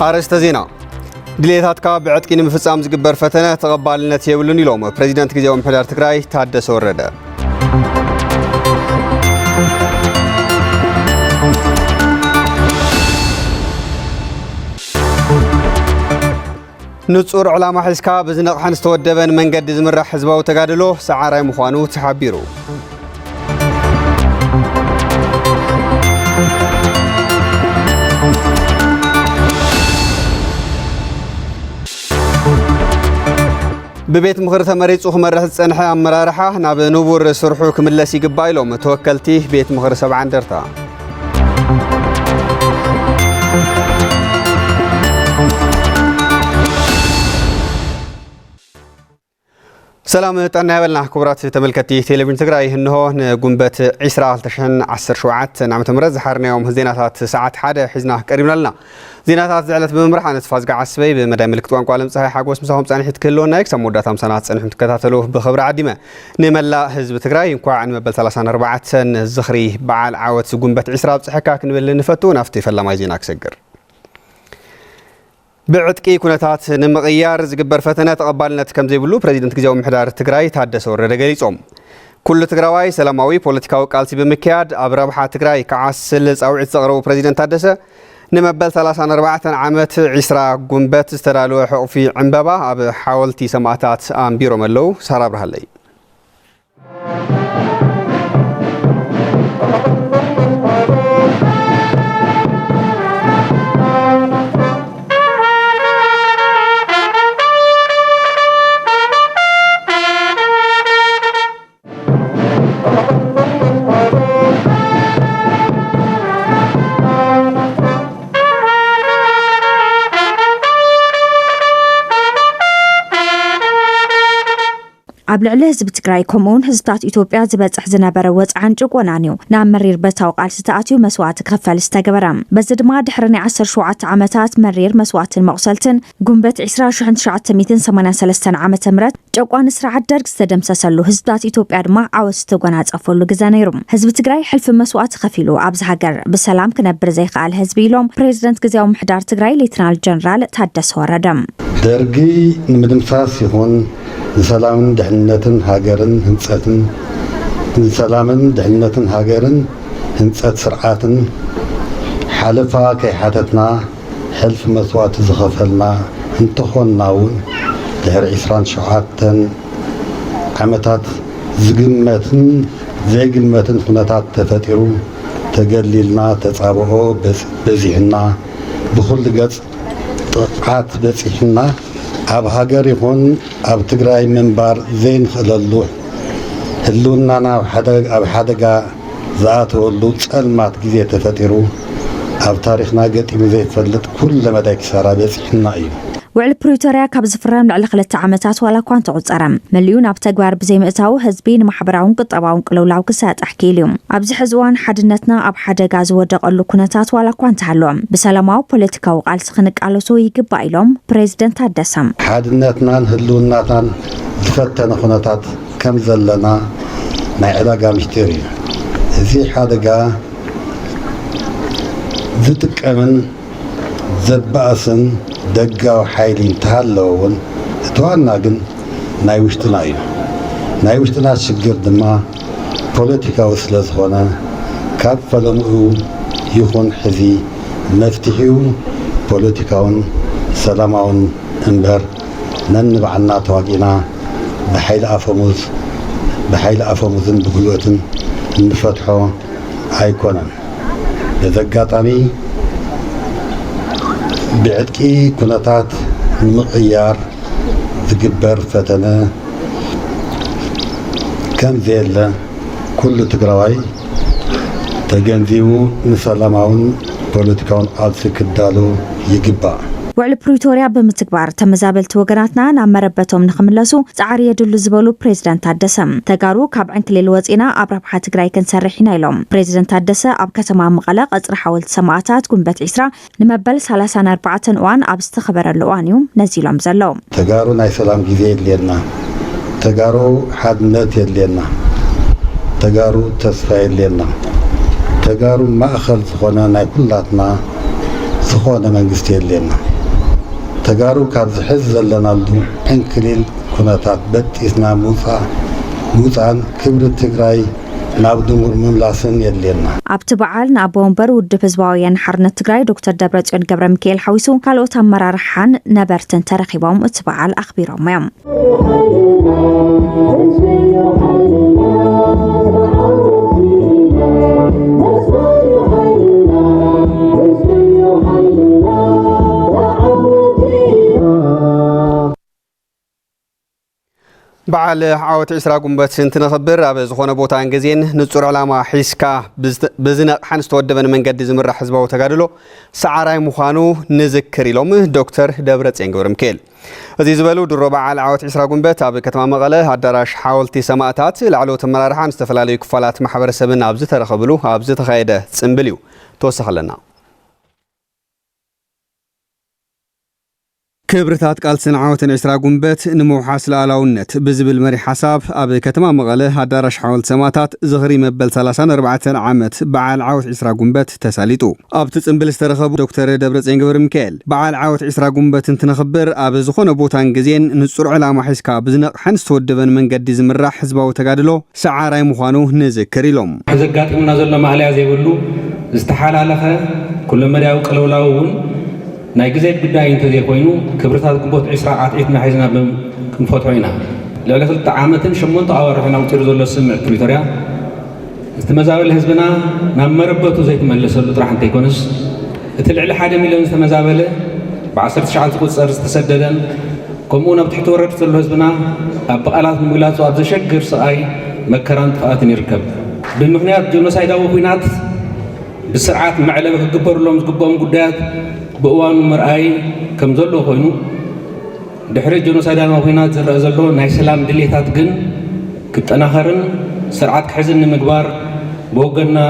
أرست زينة دليلات كاب عتكين مفصام زقبر فتنة تقبلنا يبلون يلوم بريزيدنت كجاو محلار تግራይ ታደሰ ወረደ ንጹር ዕላማ ሒዝካ ብዝነቕሓን ዝተወደበን መንገዲ ዝምራሕ ህዝባዊ ተጋድሎ ሰዓራይ ምዃኑ ተሓቢሩ ببيت مخرة مريض وخمرة السنحة مرارحة ناب نبور سرحو كملسي قبايلو متوكلتي بيت مخرة 7 درتا سلام تأنا بلنا كبرات تملكتي تلفزيون تግራይ إنه نقومبت 2017 نعم تمرز حرنا يوم زينات ساعات حدا حزنا قريبنا لنا زينات زعلت بمرحة نتفاز عسبي بمدام ملكتوان قالم صحيح حقوس مساهم صانحت كلنا يكسب مدة سنوات صانحهم تكتاتلوه بخبر عديمة نملا حزب تግራይ ينقع عن مبل 34 سن زخري بعال عاوت قومبت 10 بصحكاك نبل نفتو نفتي فلا ما يجيناك سجر بعتكي كونتات نمغيار زقبر فتنة تقبلنا كم زي بلو بريزيدنت كجاو محلار تግራይ ታደሰ ወረደ ገሊጾም كل تግራዋይ ሰላማዊ ፖለቲካዊ ቃልሲ በመካድ ኣብ ረብሓ ትግራይ ከዓስል ጻውዒት ዘቕረቡ ፕሬዝዳንት ታደሰ ንመበል 34 ዓመት 20 ጉንበት ዝተዳለወ ሕቑፊ ዕምበባ ኣብ ሓወልቲ ሰማዕታት ኣንቢሮም ኣለው ሳራ ብርሃለይ قبل حزب تግራይ كومون حزبات إثيوبيا زبصح زنبره وصعن ጭቆናኒው ናብ መሪር በታው ቃል ዝተኣትዩ መስዋዕት ከፈል ዝተገበረም በዚ ድማ ድሕረኒ 17 ዓመታት መሪር መስዋዕትን መቕሰልትን ጉንበት 1983 ዓመተ ምህረት ጨቋን ስርዓት ደርግ ዝተደምሰሰሉ ህዝባት ኢትዮጵያ ድማ ዓወት ዝተጎናጸፈሉ ግዜ ነይሩ ህዝብ ትግራይ ሕልፍ መስዋዕት ከፊሉ ኣብዝ ሃገር ብሰላም ክነብር ዘይከኣል ህዝቢ ኢሎም ፕሬዝዳንት ግዚያዊ ምሕዳር ትግራይ ሌተናል ጀነራል ታደሰ ወረደ ደርጊ ንምድምሳስ ይኹን سلامن دحنتن هاجرن هنصتن سلامن دحنتن هاجرن هنصت سرعاتن حلفا كي حاتتنا حلف مسوات زخفلنا انتخوناون دهر 27 عمتات زقمتن زيقمتن خناتات تفترو تقللنا تصابعو بزيحنا بخل قص طاعات بزيحنا أب هاجر يكون أب تግራይ منبر زين خللو هلوننا أب حدقة ذات ولو تسلمات جزية تفترو أب تاريخنا قد إمزي فلت كل مدى كسارة بسحنا أيو وعلى بريتوريا كاب زفران على خلت عامات ولا كوانت عصرم مليون اب تغوار بزي مئتاو حزبين محبراون قطباون قلولاو كسات احكي لهم ابز حزوان حدنتنا اب حدغا زودقلو كنتات ولا كوانت حلوم بسلاماو بوليتيكاو قالس خنقالسو يغبا إلهم بريزيدنت تادسم حدنتنا هلوناتنا تفتن كنتات كم زلنا مع علاقه مشتري زي حدغا زتقمن زباسن دقاو حيلين تهلون اتوانا قن نايوشتنا شقر دما بوليتيكا وسلز هنا كاب فلمو يخون حزي مفتحيو بوليتيكاون سلاماون انبر ننبعنا تواقينا بحيل أفموزن بقلوتن نفتحو هايكونا إذا قاطعني بعدكي كنتات مغيار تقبر فتنة كم ذيلا كل تقراوي تجنزيو نسلامون بوليتيكاون ألسك الدالو يقبع وعلى بريتوريا بمتكبار تمزابلت وقناتنا نعمربتهم نخملسو تعاري يدل زبالو بريزيدنت تادسم تقارو كاب عنكل الوزينا أبرب حات تግራይ كنسرحين إلهم بريزيدنت تادسة أب كتما مغلق أزر حاولت سماعتات قنبت 10 نمبل 34 وان أبستخبر اللوانيو نزيلهم زلهم تقارو ناي سلام جزيد لنا تقارو حدنات لنا تقارو تسفايد لنا تقارو ما أخذ زخونا ناي كلاتنا زخونا منقستين لنا ተጋሩ ካብ ዝሕዝ ዘለናሉ እንክሊል ኩነታት በጢስና ሙፃን ክብሪ ትግራይ ናብ ድሙር ምምላስን የለና ኣብቲ በዓል ንኣቦ ወንበር ውድብ ህዝባዊ ወያነ ሓርነት ትግራይ ዶክተር ደብረጽዮን ገብረ ሚካኤል ሓዊሱ ካልኦት ኣመራርሓን ነበርትን ተረኺቦም እቲ በዓል ኣኽቢሮም እዮም بعال عاوت عسرا قنبت سنتنخبر أبز خونه بوتان جزين نصور علامة حسكا بزنق حنس تودبن من قد زمر حزبه وتقادلو سعراي مخانو نذكر لهم دكتور دبرتسيون ገብረ ሚካኤል እዚህ ዝበሉ ድሮ በዓል ዓወት ዕስራ ጉንበት ኣብ ከተማ መቐለ ኣዳራሽ ሓወልቲ ሰማዕታት ላዕሎት ኣመራርሓን ዝተፈላለዩ ክፋላት ማሕበረሰብን ኣብዚ ተረኸብሉ ኣብዚ ተኻየደ ጽምብል እዩ ተወሰኸለና ክብርታት ቃልስን ዓወትን ዕስራ ጉንበት ንምውሓስ ለኣላውነት ብዝብል መሪ ሓሳብ ኣብ ከተማ መቐለ ኣዳራሽ ሓወልቲ ሰማዕታት ዝኽሪ መበል 34 ዓመት በዓል ዓወት ዕስራ ጉንበት ተሳሊጡ ኣብቲ ጽምብል ዝተረኸቡ ዶክተር ደብረጽዮን ገብረ ሚካኤል በዓል ዓወት ዕስራ ጉንበት እንትነኽብር ኣብ ዝኾነ ቦታን ግዜን ንጹር ዕላማ ሒዝካ ብዝነቕሐን ዝተወደበን መንገዲ ዝምራሕ ህዝባዊ ተጋድሎ ሰዓራይ ምዃኑ ንዝክር ኢሎም ዘጋጢሙና ዘሎ ማዕልያ ዘይብሉ ዝተሓላለኸ ኩሉ መዳያዊ ቅልውላው እውን ናይ ግዜ ጉዳይ እንተዘይ ኮይኑ ክብርታት ግንቦት 20 ዓጥዒትና ሒዝና ክንፈትሖ ኢና ልዕሊ 2 ዓመትን 8 ኣዋርሕና ውፅር ዘሎ ስምዕ ፕሪቶርያ ዝተመዛበለ ህዝብና ናብ መረበቱ ዘይተመለሰሉ ጥራሕ እንተይኮነስ እቲ ልዕሊ 1 ሚልዮን ዝተመዛበለ ብ19 ዝቁፀር ዝተሰደደን ከምኡ ናብ ትሕቲ ወረድ ዘሎ ህዝብና ኣብ በዓላት ንምግላጹ ኣብ ዘሸግር ስቃይ መከራን ጥፍኣትን ይርከብ ብምክንያት ጀኖሳይዳዊ ኩናት ብስርዓት መዕለብ ክግበረሎም ዝግብኦም ጉዳያት بأوان مرأي كم زلوا خوينو دحرج جنوسايدان وخينات زرق زلوا ناي سلام دليتات جن كنت أنا خرن سرعات حزن مقبار بوقنا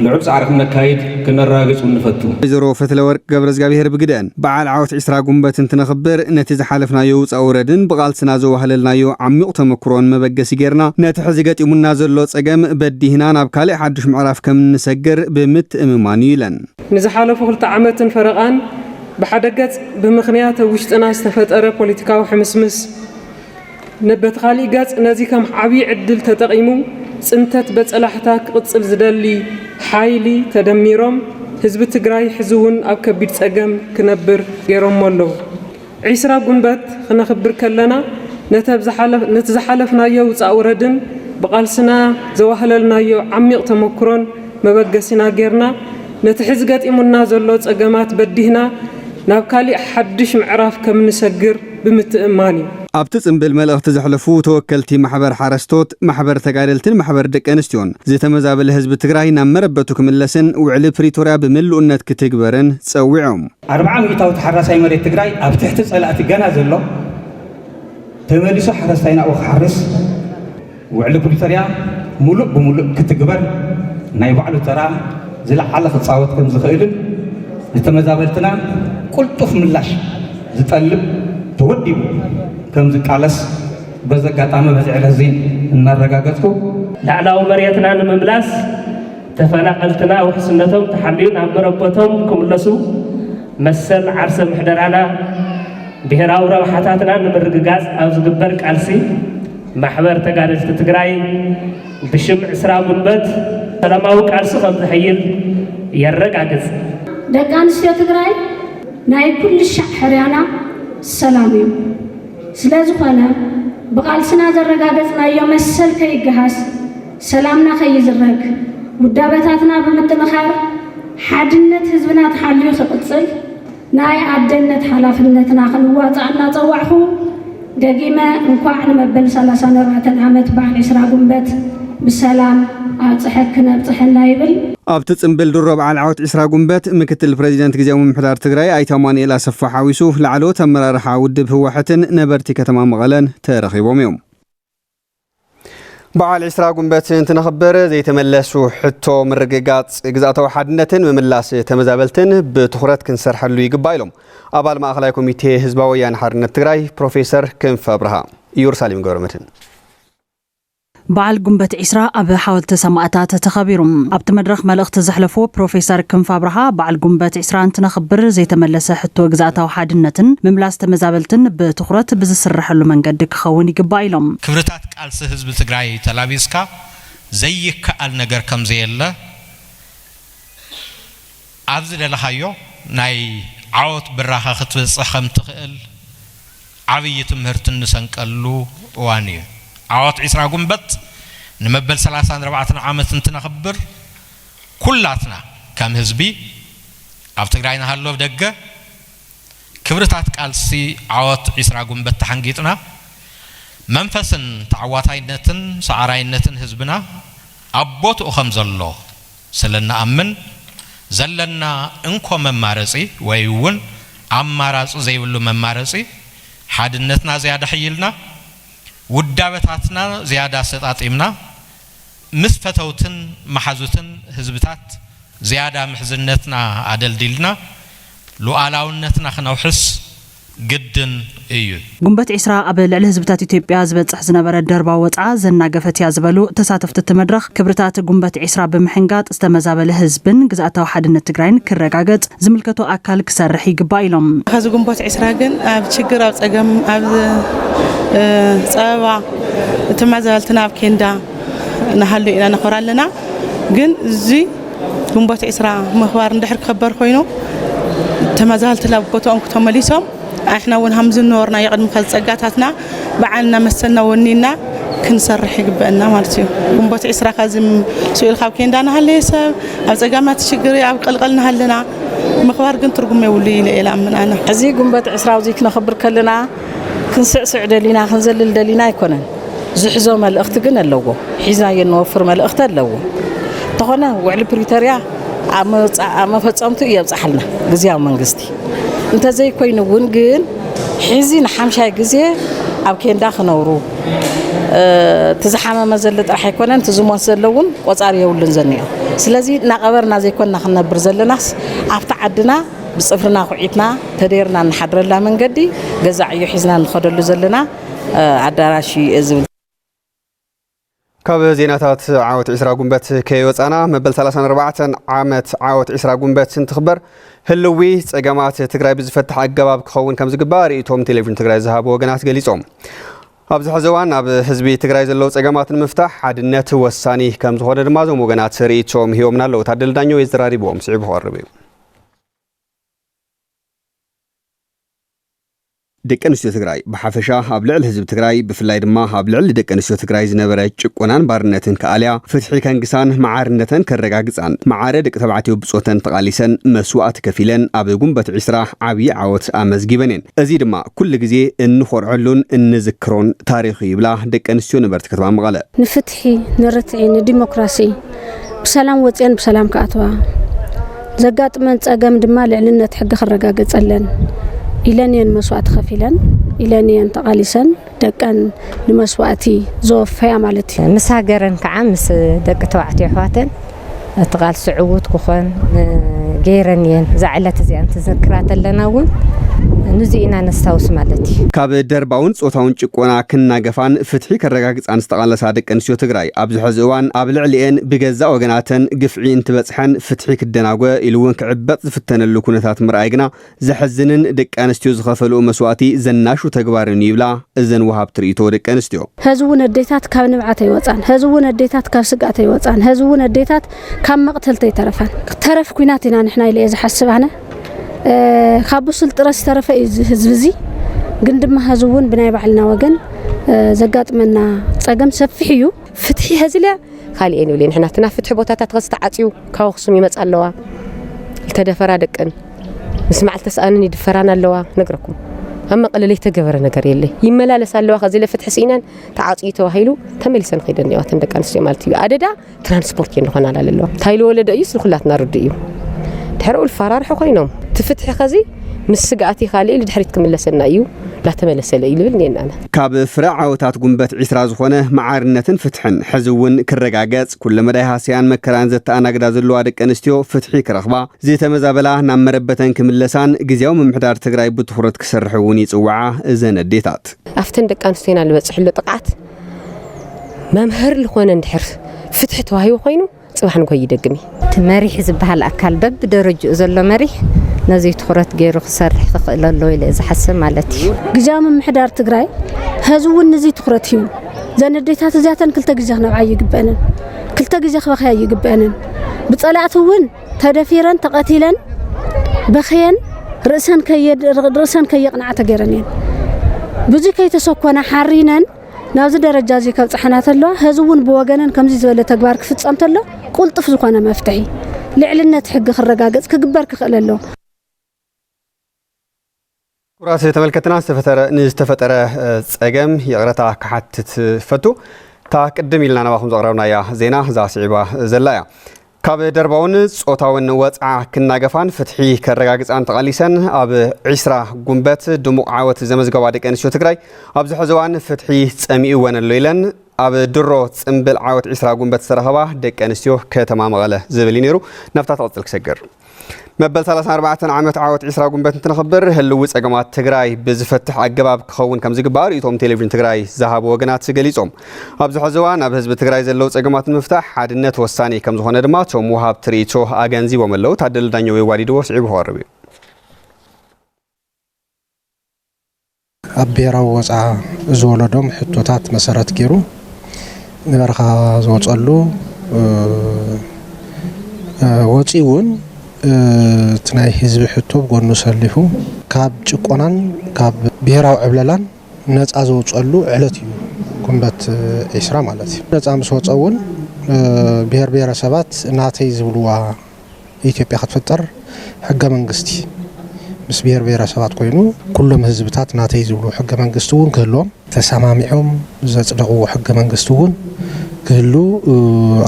لعبس عرفنا كايد كنا الراقص ونفتو زرو فتلورك قبل زقابيهر بقدان بعال عوت عسرا قنبت انتنخبر نتيز حالفنا يوز أوردن بغال سنازو وهللنا يو عميق تمكرون مبقى سيجرنا نتحزقات يمون نازل لوت أقام بدي هنا نابكالي حدش معرف كم نسجر بمت اممانيلا نزحالو فقلت عمت فرقان بحدقت بمخنيات وشتنا استفتقر بوليتيكا وحمسمس نبت غالي قات نازي كم عبي عدل تتقيمو صنتت بصلاحتك قصل زدلي حايلي تدميرهم حزب تግራይ حزون ኣብ ከቢድ ጸገም ክነብር ገይሮም ኣለዉ ዒስራ ጉንበት ክነኽብር ከለና ነቲ ዝሓለፍናዮ ውፃእ ውረድን ብቓልስና ዘዋህለልናዮ ዓሚቕ ተመክሮን መበገሲና ጌርና ነቲ ሕዚ ገጢሙና ዘሎ ጸገማት በዲህና ናብ ካሊእ ሓድሽ ምዕራፍ ከም ንሰግር ብምትእማን እዩ ኣብቲ ጽምብል መልእኽቲ ዘሕለፉ ተወከልቲ ማሕበር ሓረስቶት ማሕበር ተጋደልትን ማሕበር ደቂ ኣንስትዮን ዝተመዛበለ ህዝቢ ትግራይ ናብ መረበቱ ክምለስን ውዕሊ ፕሪቶርያ ብምልኡነት ክትግበርን ጸዊዖም 40 ሚእታዊ ተሓራሳይ መሬት ትግራይ ኣብ ትሕቲ ጸላእቲ ገና ዘሎ ተመሊሱ ሓረስታይ ናብኡ ክሓርስ ውዕሊ ፕሪቶርያ ሙሉእ ብሙሉእ ክትግበር ናይ ባዕሉ ተራ ዝለዓለ ክጻወት ከም ዝኽእልን ዝተመዛበልትና ቁልጡፍ ምላሽ ዝጠልብ ተወዲቡ كم زكالس بزكاتامه بزعلزين نرغاغطكو لاعلاو مريتنا نمملاس تفناقلتنا وحسنتهم تحليون امربتهم كملسو مسل عرس محدرانا بهراو روحاتنا نمرغغاز او زغبر قالسي محبر تغادلت تግራይ بشمع اسرا ጉንበት ሰላማዊ ቃልሲ ከም ዝሕይል يرغاغጽ ደቃንስዮ ትግራይ ናይ ኩሉ ሻዕ ሕርያና ሰላም እዩ ስለዝኾነ ብቃልስና ዘረጋገጽናዮ መሰል ከይገሃስ ሰላምና ከይዝረግ ውዳበታትና ብምጥንኻር ሓድነት ህዝብና ተሓልዩ ክቅጽል ናይ ኣደነት ሓላፍነትና ክንዋጻእና ጸዋዕኹ ደጊመ እንኳዕ ንመበል 34 ዓመት በዓል ዕስራ ጉንበት ብሰላም ኣጽሕክ ነብጽሕና ይብል ኣብቲ ጽምብል ድሮ በዓል ዓወት ዕስራ ጉንበት ምክትል ፕሬዚደንት ግዚያዊ ምምሕዳር ትግራይ ኣይተ ኣማኑኤል ኣሰፋ ሓዊሱ ላዕሎት ኣመራርሓ ውድብ ህወሓትን ነበርቲ ከተማ መቐለን ተረኺቦም እዮም በዓል ዕስራ ጉንበት እንትነኽብር ዘይተመለሱ ሕቶ ምርግጋጽ ግዛእታዊ ሓድነትን ምምላስ ተመዛበልትን ብትኹረት ክንሰርሐሉ ይግባእ ኢሎም ኣባል ማእኸላይ ኮሚቴ ህዝባዊ ወያነ ሓርነት ትግራይ ፕሮፌሰር ክንፈ ኣብርሃ ኢየሩሳሌም ገብረመድህን بعل جنبت عسرة أب حاولت سماعتات تخبيرهم أبت مدرخ ملقت زحلفو بروفيسور كنف أبرها بعل جنبت عسرة أنتنا خبر زي تملس حتى وجزاتها وحادنتن مملاس تمزابلتن بتخرت بزسرح له من قدك خوني قبايلهم كبرتات قال حزب تግራይ تلابيسكا زي كأل نجار كم زي الله عبد الله ناي عوت براها خطوة خم تقل عبية مهرتن سنقلو واني عوت عسرة جنبت نمبل 34 عام تنتنا خبر كلاتنا كم حزبي عبد تግራይنا هالو بدقة كبرتات قال سي عوت عسرة جنبت تحنجيتنا منفسن تعواتاينتن سعراينتن حزبنا أبوت أخمز الله سلنا أمن زلنا انكو ممارسي ويون أمارس زي ولو ممارسي حادنتنا زيادة حيلنا ودابتاتنا زيادة ستاتيمنا مسفتوتن محزوتن حزبتات زيادة محزنتنا عدل ديلنا لؤلاونتنا خنوحس جدًا أيوه. جنبت عسرة قبل الحزبات إثيوبيا زبط حزنا برد دربا وطعة زنا قفت يازبلو تساتفت التمدرخ كبرتات جنبت عسرة بمحنقات استمزاب الحزبن جزء واحد التجرين كرجاجت زملكتو أكل كسرحي قبايلهم. هذا جنبت عسرة جن بتشجر أجمع سبعة تمزال تناب كندا نحلو إلى نخرج لنا جن زي جنبت عسرة مخبار ندحر خبر خوينو تمزال تلاب بتو أنك تمليسهم احنا ونهمز النورنا يقدم خلصقاتنا بعنا مسنا ونينا كنسرح يقبلنا مالتي ومبات اسرا كازم سؤال خاب كيندانا هليسب ابصقامات شجري اب قلقلنا هلنا مخبار كن ترغم يولي الى امنا ازي قنبات اسرا وزيك نخبر كلنا كنسعسع دلينا كنزلل دلينا يكونن زحزو مالخت كن اللوو حيزا ينوفر مالخت اللوو تخنا وعلى بريتوريا اما فصمتو يبصحلنا غزياو منغستي انت زي كوين ونجن حزين حمشاي غزي اب كندا خنورو تزحامه مزلط راح يكونن تزمون زلون قصار يولن زنيا سلازي نقبرنا زي كنا خنبر زلناس افتا عدنا بصفرنا خويتنا تديرنا نحضر لها منقدي غزاعيو حزنا نخدلو زلنا عداراشي ازبل كاب زيناتات عاوت عسرة جنبت كي وصانا مبل 34 عامت عاوت عسرة جنبت سنتخبر هلوي صقامات تግራይ بزفتح አገባብ ክኸውን ከም ዝግባር ኢቶም ቴሌቪዥን ትግራይ ዝሃቦ ወገናት ገሊጾም ኣብዚ ሕዘዋን ኣብ ህዝቢ ትግራይ ዘለው ጸገማት ንምፍታሕ ሓድነት ወሳኒ ከም ዝኾነ ድማ ዞም ወገናት ርእይቶም ሂቦምና ኣለው ታደል ዳኘው የዝራሪቦም ስዒብ ኸርብ ደቂ ኣንስትዮ ትግራይ ብሓፈሻ ኣብ ልዕሊ ህዝቢ ትግራይ ብፍላይ ድማ ኣብ ልዕሊ ደቂ ኣንስትዮ ትግራይ ዝነበረ ጭቆናን ባርነትን ከኣልያ ፍትሒ ከንግሳን ማዓርነትን ከረጋግፃን ማዓረ ደቂ ተባዕትዮ ብጾተን ተቃሊሰን መስዋዕት ከፊለን ኣብ ጉንበት ዒስራ ዓብዪ ዓወት ኣመዝጊበን እየን እዚ ድማ ኩሉ ግዜ እንኾርዐሉን እንዝክሮን ታሪኽ ይብላ ደቂ ኣንስትዮ ነበርቲ ከተማ መቐለ ንፍትሒ ንርትዒ ንዲሞክራሲ ብሰላም ወፅአን ብሰላም ከኣትዋ ዘጋጥመን ፀገም ድማ ልዕልነት ሕጊ ከረጋግፀለን إلانيان مسوات خفيلان إلانيان تقاليسان دكان لمسواتي زوفيا مالتي مساجرن كعامس دك توعتي حواتن تقال سعود كخون غيرنيان زعلت زي انت ذكرات لناون نزينا نستوس مالتي كاب درباون صوتاون ጭቆና ክናገፋን ፍትሒ ከረጋግጽ አንስተቃለሳ ደቂ ኣንስትዮ ትግራይ ኣብ ዝሕዚ እዋን ኣብ ልዕሊአን ብገዛ ወገናተን ግፍዒ እንትበጽሐን ፍትሒ ክደናጎ ኢሉውን ክዕበጥ ዝፍተነሉ ኩነታት ምርኣይ ግና ዘሕዝንን ደቂ ኣንስትዮ ዝኸፈሉ መስዋዕቲ ዘናሹ ተግባርን ይብላ እዘን ወሃብ ትርኢቶ ደቂ ኣንስትዮ ህዝቡን ኣዴታት ካብ ንብዓት ይወጻን ህዝቡን ኣዴታት ካብ ስጋት ይወጻን ህዝቡን ኣዴታት ካብ መቅተልተ ይተረፋን ተረፍ ኩናት ኢና ንሕና ኢለ ዝሓስባና خابوسل ترس ترفع هزبزي قندم هزون بناي بعلنا وجن زقات منا صقم سفحيو فتحي هزلا خالي اني ولين حنا تنافت حبوتات تغس تعطيو كاوخصم يمصالوا التدفر دقن نسمع التسانني دفرانا لوا نغركم اما قللي تجبر ነገር የለ ይመላለሳለው ከዚ ለፍትሕ ሲናን ተዓጽይቶ ኃይሉ ተመልሰን ኸይደን ያወተን ደቃን ስለ ማለት አደዳ ትራንስፖርት ይንሆናል አለለው ታይሎ ወለደ እዩ ስለኹላትና ርድዩ ድሕሪኡ الفرار ኮይኖም تفتح خزي مسقاتي خالي اللي دحريت كملسنا ايو لا تملسل يلبلني انا كاب فرع عوتات جنبت عسرا زخونه معارنتن فتحن حزون كرغاغص كل مداي هاسيان مكران زت انا غدا زلو ادق انستيو فتحي كرخبا زي تمزابلا نامربتن كملسان غزياو ممحدار تግራይ بتخرت كسرحون يصوعا اذن اديتات افتن دق انستينا لبصح لطقات ممهر لخونا ندحر فتحت وهي خوينو صباح نكوي يدقمي مريح زبال أكل بب درج زلو مريح نزي تخرت غير خسرح تقل الله إلى إذا حسن مالتي جام محدار تجراي هزو النزي تخرتيو زين الديتات زياتن كل تجزخنا بعي جبانا كل تجزخ بخيا جبانا بتصلعتون تدفيرا تقتيلا بخيان رأسا كي يقنع تجرنين بزي كي تسوقنا حرينا نازل درجة زي كبصحنات الله هزون بوجنا كم زي ولا تجبار كفت صمت الله قلت في زقنا مفتحي لعلنا تحق خرجاجز كجبار كخل الله كراسة تملكتنا استفتر أجم يغرتها كحت فتو تقدم لنا نواخم زغرنا يا زينة زا صعبة زلايا كاب دربون صوتاون وصع كنا غفان فتحي كرغاغص ان تقاليسن اب عسرا غنبت دموع عوت زمزغوا دق انشو تግራይ ابز حزوان فتحي صمي ونلو يلن اب درو صمبل عوت عسرا غنبت سرخبا دق انشو كتما مغله زبل نيرو نفታት قلت كسجر مبل 34 عامت عوت عسرا غنبت نتنخبر هلو صقمات تግራይ بزفتح اجباب كخون كم زغبار يتوم تلفزيون تግራይ زهاب وغنات ገሊጾም ابز حزوان اب حزب تግራይ زلو صقمات مفتاح حدነት ወሳኔ كم زሆነ ድማ ቶም وهاب تريتو اغنزي وملو ታደል ዳኘው የዋዲዶ ስዒብ ሆርቢ አብየራው ወጻ ዝወለዶም ሕቶታት መሰረት ገይሩ ንበርኻ ዝወጸሉ ወጪውን ትናይ ህዝብ ሕቶ ጎኑ ሰሊፉ ካብ ጭቆናን ካብ ብሔራዊ ዕብለላን ነፃ ዝወጸሉ ዕለት እዩ ጉንበት ኢስራ ማለት እዩ ነፃ ምስወጸውን ብሔር ብሔረሰባት ናተይ ዝብልዋ ኢትዮጵያ ክትፈጠር ሕገ መንግስቲ ምስ ብሔር ብሔረሰባት ኮይኑ ኩሎም ህዝብታት ናተይ ዝብሉ ሕገ መንግስቲ እውን ክህልዎም ተሰማሚዖም ዘጽደቕዎ ሕገ መንግስቲ እውን ክህሉ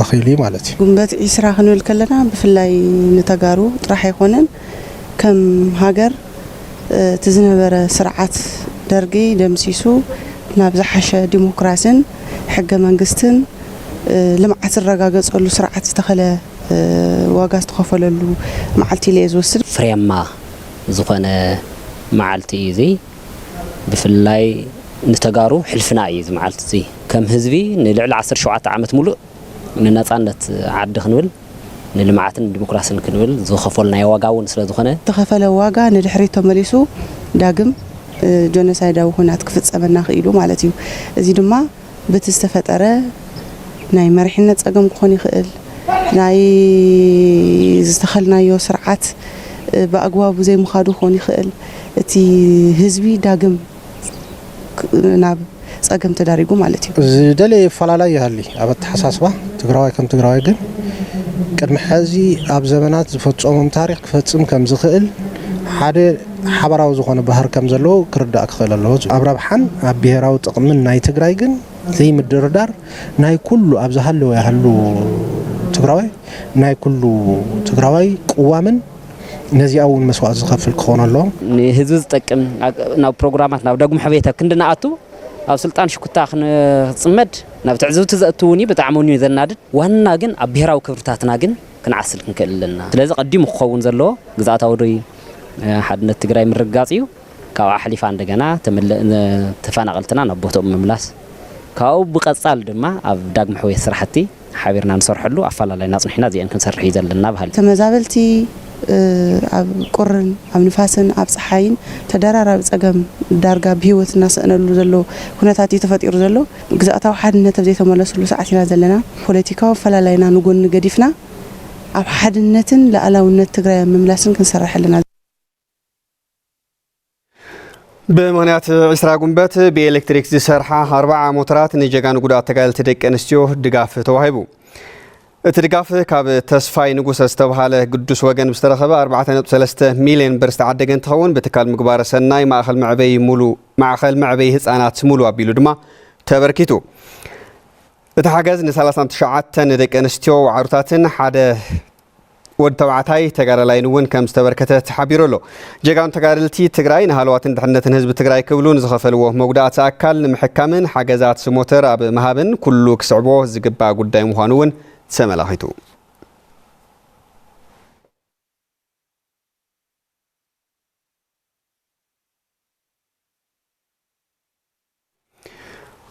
ኣኺሉ ማለት እዩ ጉንበት ኢስራ ክንብል ከለና ብፍላይ ንተጋሩ ጥራሕ ኣይኮነን ከም ሃገር ትዝነበረ ስርዓት ደርጊ ደምሲሱ ናብ ዝሓሸ ዲሞክራሲን ሕገ መንግስትን ልምዓት ዝረጋገጸሉ ስርዓት ዝተኸለ ዋጋ ዝተኸፈለሉ መዓልቲ ኢለ ዝወስድ ፍሬያማ ዝኾነ መዓልቲ እዩ እዚ ብፍላይ ንተጋሩ ሕልፍና እዩ እዚ መዓልቲ እዚ ከም ህዝቢ ንልዕሊ 17 ዓመት ሙሉእ ንነፃነት ዓዲ ክንብል ንልምዓትን ዲሞክራሲን ክንብል ዝኸፈልና ዋጋውን ስለ ዝኾነ ተኸፈለ ዋጋ ንድሕሪት ተመሊሱ ዳግም ጆኖሳይዳዊ ኩናት ክፍጸመና ክኢሉ ማለት እዩ እዚ ድማ በቲ ዝተፈጠረ ናይ መሪሕነት ጸገም ክኾን ይኽእል ናይ ዝተኸልናዮ ስርዓት በአግባቡ ዘይ ምኻዱ ኾን ይኽእል እቲ ህዝቢ ዳግም ናብ ጸገም ተዳሪጉ ማለት እዩ ዝደለ ፈላላይ ይሃሊ ኣብ ተሓሳስባ ትግራዋይ ከም ትግራዋይ ግን ቅድሚ ሕዚ ኣብ ዘመናት ዝፈጸሞም ታሪኽ ክፈጽም ከም ዝኽእል ሓደ ሓበራዊ ዝኾነ ባህር ከም ዘለዎ ክርዳእ ክኽእል ኣለዎ ኣብ ረብሓን ኣብ ብሔራዊ ጥቕምን ናይ ትግራይ ግን ዘይምድርዳር ናይ ኩሉ ኣብ ዝሃለወ ያህሉ ትግራዋይ ናይ ኩሉ ትግራዋይ ቅዋምን ነዚያውን መስዋዕት ዝኸፍል ክኾን ኣሎ ንህዝቢ ዝጠቅም ናብ ፕሮግራማት ናብ ዳግም ሕቤታ ክንድናኣቱ ኣብ ስልጣን ሽኩታ ክንጽመድ ናብ ትዕዝብቲ ዘእትውኒ ብጣዕሚ እዩ ዘናድድ ዋና ግን ኣብ ብሔራዊ ክብርታትና ግን ክንዓስል ክንክእል ኣለና ስለዚ ቀዲሙ ክኸውን ዘለዎ ግዛታዊ ዶይ ሓድነት ትግራይ ምርጋጽ እዩ ካብ ኣሕሊፋ እንደገና ተፈናቀልትና ናብ ቦቶም ምምላስ ካብ ብቀጻል ድማ ኣብ ዳግም ሕቤት ስራሕቲ ሓቢርና ንሰርሐሉ ኣፈላላይ ናጽንሕና ዚአን ክንሰርሕ ይዘለና ባህል ተመዛበልቲ ኣብ ቁርን ኣብ ንፋስን ኣብ ፀሓይን ተደራራቢ ጸገም ዳርጋ ብህይወት እናሰእነሉ ዘሎ ኩነታት ተፈጢሩ ዘሎ ግዛታዊ ሓድነት ኣብ ዘይተመለሰሉ ሰዓት ኢና ዘለና ፖለቲካዊ ፈላላይና ንጎን ገዲፍና ኣብ ሓድነትን ለኣላውነት ትግራይ ምምላስን ክንሰርሕ ኣለና بمغنيات عسرا ጉንበት بإلكتريك ዝሰርሓ 40 ሞተራት ንጀጋኑ ጉዳት ተጋልቲ ደቂ ኣንስትዮ ድጋፍ ተዋሂቡ እቲ ድጋፍ ካብ ተስፋይ ንጉሰ ዝተባሃለ ቅዱስ ወገን ዝተረኸበ 4.3 ሚልዮን ብር ዝተዓደገ እንትኸውን ብትካል ምግባረ ሰናይ ማእኸል መዕበይ ህፃናት ሙሉ ኣቢሉ ድማ ተበርኪቱ እቲ ሓገዝ ን39 ደቂ ኣንስትዮ ዓሩታትን ሓደ ወድ ተባዕታይ ተጋዳላይ ንውን ከም ዝተበርከተ ተሓቢሩ ኣሎ ጀጋኑ ተጋደልቲ ትግራይ ንሃልዋትን ድሕነትን ህዝቢ ትግራይ ክብሉን ዝኸፈልዎ መጉዳእቲ ኣካል ንምሕካምን ሓገዛት ሞተር ኣብ መሃብን ኩሉ ክስዕቦ ዝግባእ ጉዳይ ምዃኑ እውን ተመላኺቱ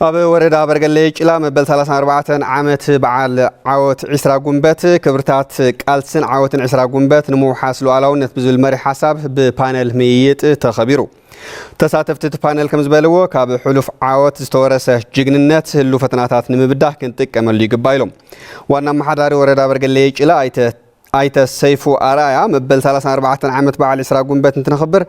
ኣብ ወረዳ በርገሌ ጭላ መበል 34 ዓመት በዓል ዓወት 20 ጉንበት ክብርታት ቃልስን ዓወትን 20 ጉንበት ንምውሓስ ሉዓላውነት ብዝብል መሪ ሓሳብ ብፓነል ምይይጥ ተኸቢሩ ተሳተፍቲ ፓነል ከም ዝበልዎ ካብ ሕሉፍ ዓወት ዝተወረሰ ጅግንነት ህሉ ፈተናታት ንምብዳህ ክንጥቀመሉ ይግባ ኢሎም ዋና መሓዳሪ ወረዳ በርገሌ ጭላ ኣይተ ሰይፉ ኣራያ መበል 34 ዓመት በዓል 20 ጉንበት እንትንኽብር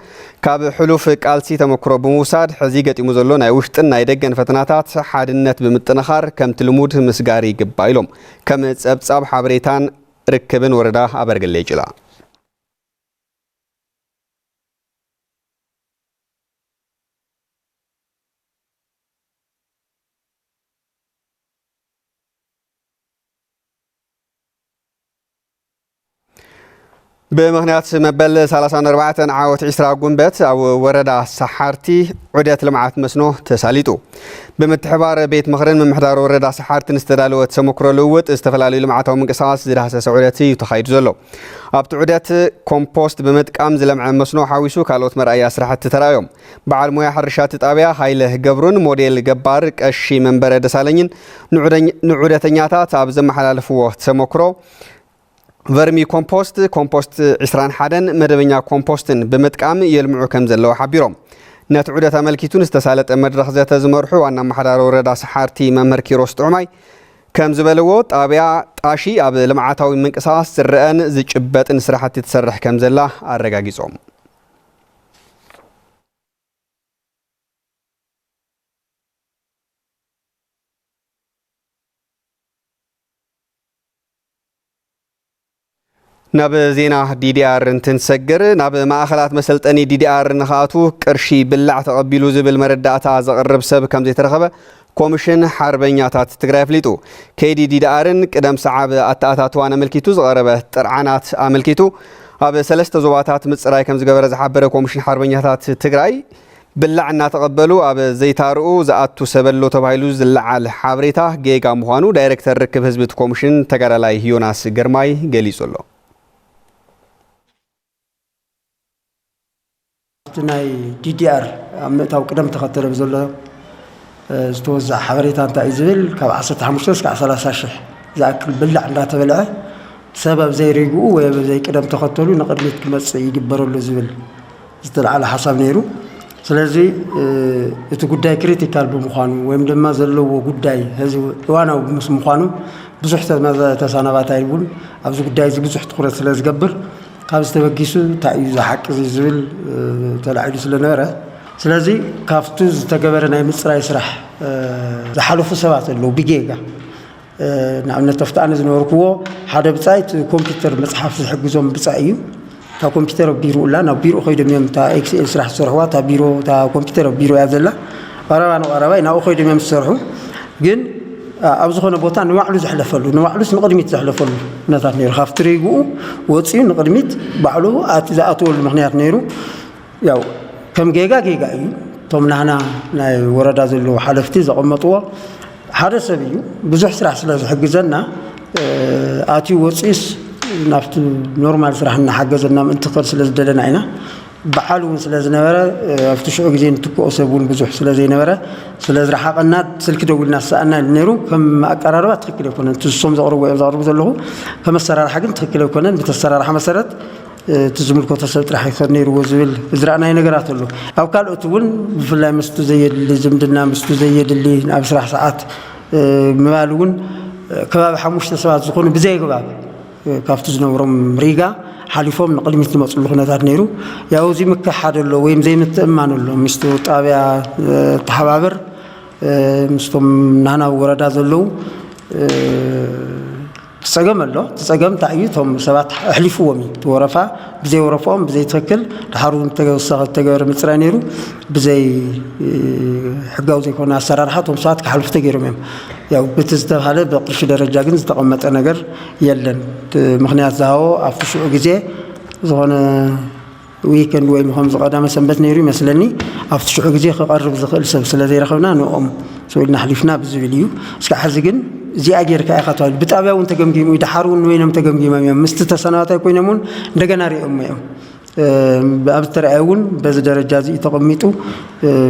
ካብ ሕሉፍ ቃልሲ ተመክሮ ብምውሳድ ሕዚ ገጢሙ ዘሎ ናይ ውሽጥን ናይ ደገን ፈተናታት ሓድነት ብምጥንኻር ከምቲ ልሙድ ምስጋሪ ይግባ ኢሎም ከም ፀብጻብ ሓበሬታን ርክብን ወረዳ ኣበርገሌ ጭላ بمهنيات مبل 34 عاوت 20 ጉንበት ኣብ ወረዳ ሰሓርቲ ዑደት ልምዓት መስኖ ተሳሊጡ ብምትሕባር ቤት ምኽርን ምምሕዳር ወረዳ ሰሓርቲ ንስተዳለወ ተመክሮ ልውጥ ዝተፈላለዩ ልምዓታዊ ምንቅስቓስ ዝዳሰሰ ዑደት እዩ ተኻይዱ ዘሎ ኣብቲ ዑደት ኮምፖስት ብምጥቃም ዝለምዐ መስኖ ሓዊሱ ካልኦት መርኣያ ስራሕቲ ተራእዮም በዓል ሞያ ሕርሻት ጣብያ ሃይለ ገብሩን ሞዴል ገባር ቀሺ መንበረ ደሳለኝን ንዑደተኛታት ኣብ ዘመሓላለፍዎ ተመክሮ ቨርሚ ኮምፖስት 21 መደበኛ ኮምፖስትን ብምጥቃም የልምዑ ከም ዘለዎ ሓቢሮም ነቲ ዑደት ኣመልኪቱን ዝተሳለጠ መድረኽ ዘተ ዝመርሑ ዋና መሓዳሪ ወረዳ ሰሓርቲ መምህር ኪሮስ ጥዑማይ ከም ዝበልዎ ጣብያ ጣሺ ኣብ ልምዓታዊ ምንቅስቓስ ዝረአን ዝጭበጥን ስራሕቲ ትሰርሕ ከም ዘላ ኣረጋጊጾም ናብ ዜና ዲዲአር እንትንሰግር ናብ ማእኸላት መሰልጠኒ ዲዲአር ንኻቱ ቅርሺ ብላዕ ተቐቢሉ ዝብል መረዳእታ ዘቕርብ ሰብ ከም ዘይተረኸበ ኮሚሽን ሓርበኛታት ትግራይ ኣፍሊጡ ከይዲ ዲዲአርን ቅደም ሰዓብ ኣተኣታትዋን ኣመልኪቱ ዝቐረበ ጥርዓናት ኣመልኪቱ ኣብ 3 ዞባታት ምፅራይ ከም ዝገበረ ዝሓበረ ኮሚሽን ሓርበኛታት ትግራይ ብላዕ እናተቐበሉ ኣብ ዘይታርኡ ዝኣቱ ሰበሎ ተባሂሉ ዝለዓል ሓበሬታ ጌጋ ምዃኑ ዳይሬክተር ርክብ ህዝቢ ኮሚሽን ተጋዳላይ ዮናስ ገርማይ ገሊጹ ኣሎ ናይ ዲዲአር ኣብ ምእታው ቅደም ተኸተለ ብዘሎ ዝተወዝዐ ሓበሬታ እንታይ እዩ ዝብል ካብ 15 እስካብ 30 ሽሕ ዝኣክል ብላዕ እንዳተበልዐ ሰብ ኣብ ዘይርግኡ ወይ ኣብ ዘይ ቅደም ተኸተሉ ንቅድሚት ክመፅእ ይግበረሉ ዝብል ዝተለዓለ ሓሳብ ነይሩ ስለዚ እቲ ጉዳይ ክሪቲካል ብምዃኑ ወይም ድማ ዘለዎ ጉዳይ ህዝቢ እዋናዊ ምስ ምዃኑ ብዙሕ ተሰናባታይ እውን ኣብዚ ጉዳይ ብዙሕ ትኩረት ስለ ዝገብር ካብ ዝተበጊሱ እንታይ እዩ ዝሓቅዝ ዝብል ተላዒሉ ስለነበረ ስለዚ ካብቱ ዝተገበረ ናይ ምፅራይ ስራሕ ዝሓለፉ ሰባት ኣለዉ ብጌጋ ንኣብነት ኣፍቲ ኣነ ዝነበርክዎ ሓደ ብፃይ ኮምፒተር መፅሓፍ ዝሕግዞም ብፃይ እዩ ካብ ኮምፒተር ኣብ ቢሮኡላ ናብ ቢሮ ከይዶም እዮም እታ ኤክስኤል ስራሕ ዝሰርሕዋ እታ ቢሮ እታ ኮምፒተር ኣብ ቢሮ እያ ዘላ ቀረባ ንቀረባይ ናብኡ ከይዶም እዮም ዝሰርሑ ግን ኣብ ዝኾነ ቦታ ንባዕሉ ዘሕለፈሉ ንባዕሉስ ንቅድሚት ዘሕለፈሉ ኩነታት ነይሩ ካብቲ ሪግኡ ወፂኡ ንቅድሚት ባዕሉ ዝኣትወሉ ምክንያት ነይሩ ያው ከም ጌጋ እዩ እቶም ናህና ናይ ወረዳ ዘለዎ ሓለፍቲ ዘቐመጥዎ ሓደ ሰብ እዩ ብዙሕ ስራሕ ስለ ዝሕግዘና ኣትዩ ወፂኡስ ናብቲ ኖርማል ስራሕ እናሓገዘና ምእንቲ ክኸድ ስለ ዝደለና ኢና በዓል እውን ስለ ዝነበረ ኣብቲ ሽዑ ግዜ ንትክኦ ሰብ እውን ብዙሕ ስለ ዘይነበረ ስለ ዝረሓቐና ስልኪ ደውልና ሰኣና ነይሩ ከም ኣቀራርባ ትክክል ኣይኮነን ትሶም ዘቕርቡ እዮም ዘቕርቡ ዘለኹ ከም ኣሰራርሓ ግን ትክክል ኣይኮነን በቲ ኣሰራርሓ መሰረት እቲ ዝምልከቶ ሰብ ጥራሕ ይኸድ ነይሩዎ ዝብል ዝረኣናይ ነገራት ኣሎ ኣብ ካልኦት እውን ብፍላይ ምስቱ ዘየድሊ ዝምድና ምስቱ ዘየድሊ ናብ ስራሕ ሰዓት ምባል እውን ከባቢ 5 ሰባት ዝኾኑ ብዘይግባብ ካብቲ ዝነበሮም ሪጋ ሓሊፎም ንቅድሚት ዝመፅሉ ኩነታት ነይሩ ያው እዚ ምክሓድ ኣሎ ወይም ዘይምትእማን ኣሎ ምስቱ ጣብያ ተሓባበር ምስቶም ናህና ወረዳ ዘለው ተፀገም ኣሎ ተፀገም እንታይ እዩ እቶም ሰባት ኣሕሊፍዎም እዩ ወረፋ ብዘይ ወረፎም ብዘይ ትክክል ድሓሩ ተገወሳኺ ተገበረ ምፅራይ ነይሩ ብዘይ ሕጋዊ ዘይኮነ ኣሰራርሓ እቶም ሰባት ክሓልፉ ተገይሮም እዮም ያው በቲ ዝተባሃለ ብቅርሺ ደረጃ ግን ዝተቐመጠ ነገር የለን ምክንያት ዝሃቦ ኣብቲ ሽዑ ግዜ ዝኾነ ዊክንድ ወይ ምኹም ዝቐዳመ ሰንበት ነይሩ ይመስለኒ ኣብቲ ሽዑ ግዜ ክቐርብ ዝኽእል ሰብ ስለ ዘይረኸብና ንኦም ሰውኢልና ሓሊፍና ብዝብል እዩ እስካዕ ሕዚ ግን እዚኣ ጌርካ ኢኻ ተባሂሉ ብጣብያ እውን ተገምጊሙ ድሓሩ እውን ወይኖም ተገምጊሞም እዮም ምስቲ ተሰናባታይ ኮይኖም እውን እንደገና ሪኦም እዮም بأبترعون بهذا درجة زي تقميتو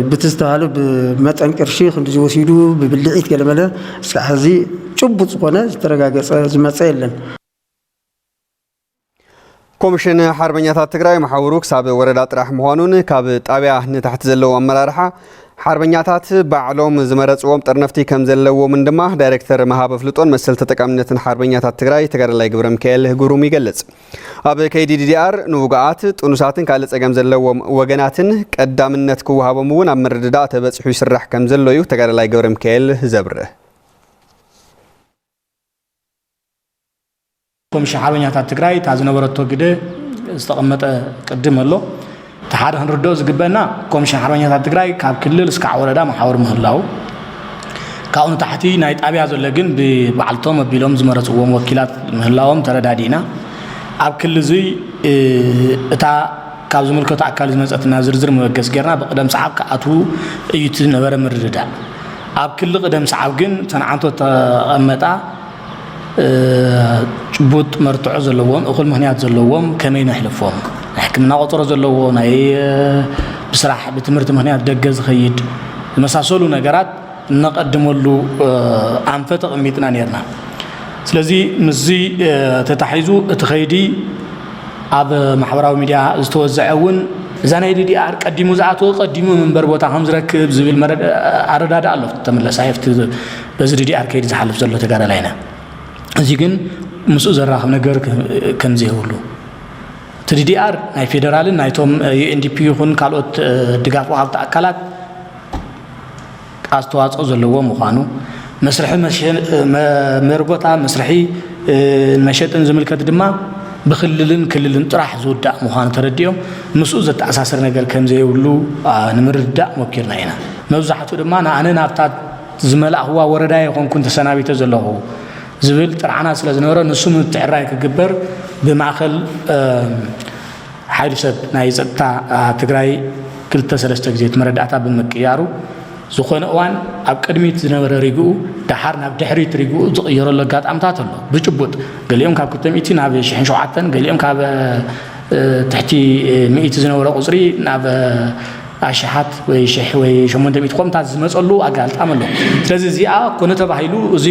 بتستاهل بمتن قرشي خندي وسيدو ببلعيت كلمه اسكحزي ጭቡጥ ሆነ ዝተረጋገጸ ዝመጽ የለን ኮሚሽን ሓርበኛታት ትግራይ ማሕበሩ ክሳብ ወረዳ ጥራሕ ምዃኑን ካብ ጣብያ ንታሕቲ ዘለዎ ኣመራርሓ ሓርበኛታት ባዕሎም ዝመረጽዎም ጥርነፍቲ ከም ዘለዎም ድማ ዳይሬክተር መሃበ ፍልጦን መሰል ተጠቃምነትን ሓርበኛታት ትግራይ ተጋዳላይ ግብረ ሚካኤል ህጉሩም ይገልጽ ኣብ KDDR ንውጋኣት ጥኑሳትን ካልእ ጸገም ዘለዎም ወገናትን ቀዳምነት ክወሃቦም እውን ኣብ ምርድዳእ ተበጽሑ ይስራሕ ከም ዘሎ እዩ ተጋዳላይ ግብረ ሚካኤል ዘብርህ ኮሚሽን ሓርበኛታት ትግራይ ታዝነበረቶ ግደ ዝተቐመጠ ቅድም ኣሎ ተሓደ ክንርድኦ ዝግበና ኮሚሽን ሓርበኛታት ትግራይ ካብ ክልል እስካዕ ወረዳ ማሕበር ምህላው ካብኡ ታሕቲ ናይ ጣብያ ዘሎ ግን ብባዕልቶም ኣቢሎም ዝመረጽዎም ወኪላት ምህላዎም ተረዳዲና ኣብ ክልል እዚ እታ ካብ ዝምልከቱ ኣካል ዝመጸትና ዝርዝር መበገስ ጌርና ብቅደም ሰዓብ ከኣቱ እዩ ነበረ ምርድዳእ ኣብ ክልል ቅደም ሰዓብ ግን ተንዓንቶ ተቐመጣ ጭቡጥ መርትዖ ዘለዎም እኹል ምክንያት ዘለዎም ከመይ ነሕልፎም ሕክምና ቆጠሮ ዘለዎ ናይ ብስራሕ ብትምህርቲ ምክንያት ደገ ዝኸይድ ዝመሳሰሉ ነገራት ነቀድመሉ ኣንፈ ተቐሚጥና ነርና ስለዚ ምዚ ተታሒዙ እቲ ኸይዲ ኣብ ማሕበራዊ ሚድያ ዝተወዘዐውን እዛ ናይ DDR ቀዲሙ ዝኣተወ ቀዲሙ መንበር ቦታ ከም ዝረክብ ዝብል ኣረዳዳ ኣሎ ተመለሳይፍቲ በዚ DDR ከይዲ ዝሓልፍ ዘሎ ተጋዳላይና እዚ ግን ምስኡ ዘራኽብ ነገር ከም ዘይብሉ DDR ናይ ፌደራልን ናይቶም UNDP ይኹን ካልኦት ድጋፍ ወሃብቲ ኣካላት ኣስተዋጽኦ ዘለዎ ምዃኑ መስርሒ መርቦታ መስርሒ መሸጥን ዝምልከት ድማ ብክልልን ክልልን ጥራሕ ዝውዳእ ምዃኑ ተረዲኦም ምስኡ ዘተኣሳሰር ነገር ከም ዘይብሉ ንምርዳእ ሞኪርና ኢና መብዛሕትኡ ድማ ንኣነ ናብታ ዝመላእዋ ወረዳ ይኹንኩን ተሰናቢተ ዘለኹ ዝብል ጥርዓና ስለ ዝነበረ ንሱ ምትዕራይ ክግበር ብማእኸል ሓይሊ ሰብ ናይ ጸጥታ ትግራይ 2-3 ግዜ መረዳእታ ብምቅያሩ ዝኾነ እዋን ኣብ ቅድሚት ዝነበረ ሪግኡ ዳሓር ናብ ድሕሪት ሪግኡ ዝቕየረሉ ኣጋጣምታት ኣሎ ብጭቡጥ ገሊኦም ካብ 200 ናብ 700 ገሊኦም ካብ ትሕቲ 100 ዝነበረ ቁጽሪ ናብ ኣሽሓት ወይ 1000 ወይ 800 ቆምታት ዝመጸሉ ኣጋጣም ኣሎ ስለዚ እዚኣ ኮነ ተባሂሉ እዚ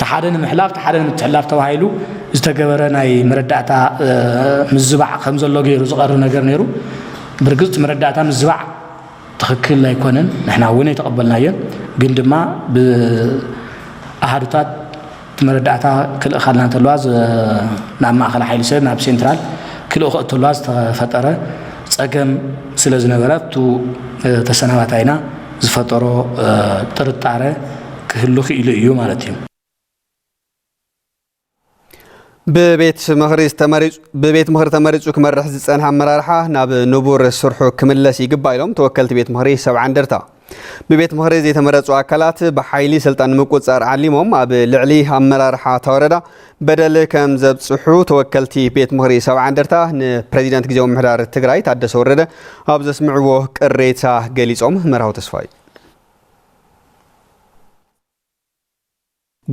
ተሓደ ንምሕላፍ ተሓደ ንምትሕላፍ ተባሂሉ ዝተገበረ ናይ መረዳእታ ምዝባዕ ከም ዘሎ ገይሩ ዝቐርብ ነገር ነይሩ ብርግጽ መረዳእታ ምዝባዕ ትክክል ኣይኮነን ንሕና እውን የተቀበልናየን ግን ድማ ብኣሃዱታት መረዳእታ ክልእኻልና እንተለዋ ናብ ማእኸል ሓይሊ ሰብ ናብ ሴንትራል ክልእኹ እተለዋ ዝተፈጠረ ጸገም ስለ ዝነበረ ብቱ ተሰናባታይና ዝፈጠሮ ጥርጣረ ክህሉ ክኢሉ እዩ ማለት እዩ ببيت مخري تمريض كمرح زصن امرارحه ناب نبور سرحو كملس يقبايلهم توكلت بيت مخري 70 درتا ببيت مخري زي تمرصوا اكلات بحيلي سلطان مقصر عليمهم اب لعلي امرارحه توردا بدل كم زبصحو توكلتي بيت مخري 70 درتا بريزيدنت غيزو محدار تግራይ ታደሰ ወረደ ኣብ ዘስምዕዎ ቅሬታ ገሊጾም መራው ተስፋይ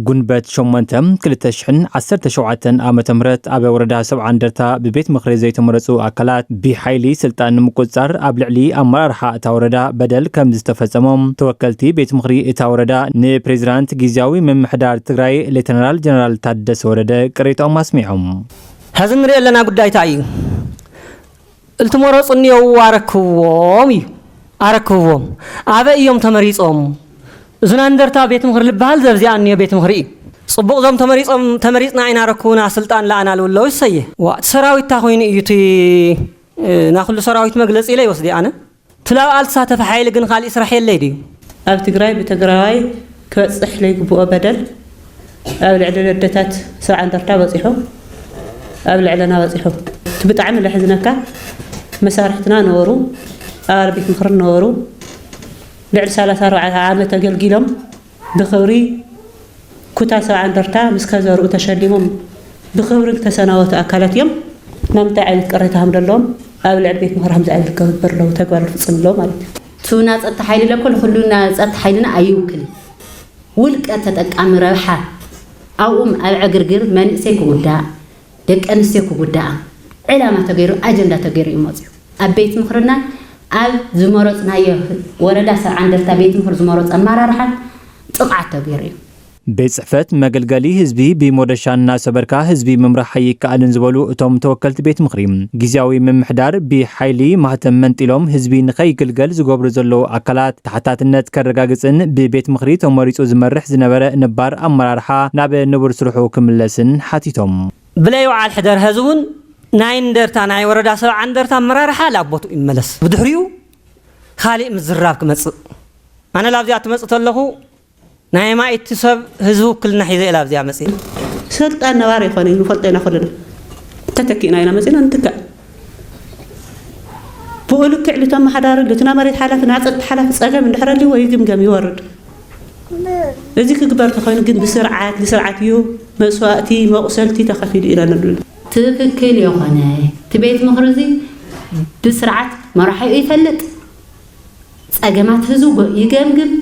ጉንበት ሾመንተም 2017 ዓመተ ምህረት ኣብ ወረዳ 70 ደርታ በቤት ምክሪ ዘይተመረጹ አካላት ብሓይሊ ስልጣን ምቁጻር ኣብ ልዕሊ ኣመራርሓ እታ ወረዳ በደል ከም ዝተፈጸሞም ተወከልቲ ቤት ምክሪ እታ ወረዳ ንፕሬዝዳንት ጊዜያዊ ምምሕዳር ትግራይ ሌተናል ጀነራል ታደሰ ወረደ ቅሬታኦም ኣስሚዖም ሕዚ ንሪኦ ኣለና ጉዳይ እንታይ እዩ እልትመረጹኒው ኣረክብዎም ኣበይ እዮም ተመሪጾም ዝናንደርታ ቤት ምክሪ ልባል ዘብዚኣኒ ቤት ምክሪ ጽቡቕ ዞም ተመሪጽና ኢና ረኩና ስልጣን ላአና ለውለው ይሰየ ወቅት ሰራዊት ታኾይኒ እዩቲ ናኹሉ ሰራዊት መግለጽ ኢለ ይወስዲ ኣነ ትላው ኣልተሳተፈ ሓይሊ ግን ካልእ ስራሕ የለይ ድዩ ኣብ ትግራይ ብትግራይ ክበጽሕ ለይግብኦ በደል ኣብ ልዕሊ ደደታት 70 ደርታ በጺሑ ኣብ ልዕለና በጺሑ ብጣዕሚ ለሕዝነካ መሳርሕትና ነበሩ ኣብ ቤት ምክሪ ነበሩ لعل 34 عامة تقلقيلهم بخبري كتا 70 درتا مسكازرو تشلمهم بخبرك تسنوات أكلات يوم نمت عينك قريتها من اللوم أو لعل بيت مهرهم زعل الكبر لو تقبل فصل اللوم عليك تونا تحيل لكل خلونا تحيلنا أيوكلي ولك أتتأكام روحة أو العقرقر من سيكو قداء دك أنسيكو قداء علامة تغيير أجندة تغيير يموزيو أبيت مخرنا أب زمرت نايا وردا عندرت بيت مخر زمرت أمارة رحل تقع تغيير ቤት ጽሕፈት መገልገሊ ህዝቢ ብሞደሻና ሰበርካ ህዝቢ መምራሕ ይከኣልን ዝበሉ እቶም ተወከልቲ ቤት ምኽሪ ጊዜያዊ ምምሕዳር ብሓይሊ ማህተም መንጢሎም ህዝቢ ንኸይግልገል ዝገብሩ ዘለዉ ኣካላት ተሓታትነት ከረጋግፅን ብቤት ምኽሪ ተመሪጹ ዝመርሕ ዝነበረ ነባር ኣመራርሓ ናብ ንቡር ስርሑ ክምለስን ሓቲቶም ብለይ በዓል ሕደር ህዝቡን ናይ እንደርታ ናይ ወረዳ 70 እንደርታ ኣመራርሓ ላቦቱ ይመለስ ብድሕሪኡ ካሊእ ምዝራብ ክመጽእ ኣነ ላብዚኣ ትመጽእ ተለኹ ናይ ማይት ሰብ ህዝቡ ክልና ሒዘ ኢላ ኣብዚያ መጽእ ስልጣን ነባር ይኾነ ንፈልጠና ኹልና ተተኪና ኢና መጽና እንትካ ብኡሉ ክዕሊ ተመሓዳር ለትና መሬት ሓላፊ ናጸጥ ሓላፊ ጸገም እንድሕረሊ ወይ ግምገም ይወርድ እዚ ክግበር ተኾይኑ ግን ብስርዓት ለስርዓት እዩ መስዋእቲ መቁሰልቲ ተኸፊሉ ኢና ንብል ትክክል ይኾነ ትቤት ምኽሪ ብስርዓት መራሒ ይፈልጥ ጸገማት ህዝቡ ይገምግም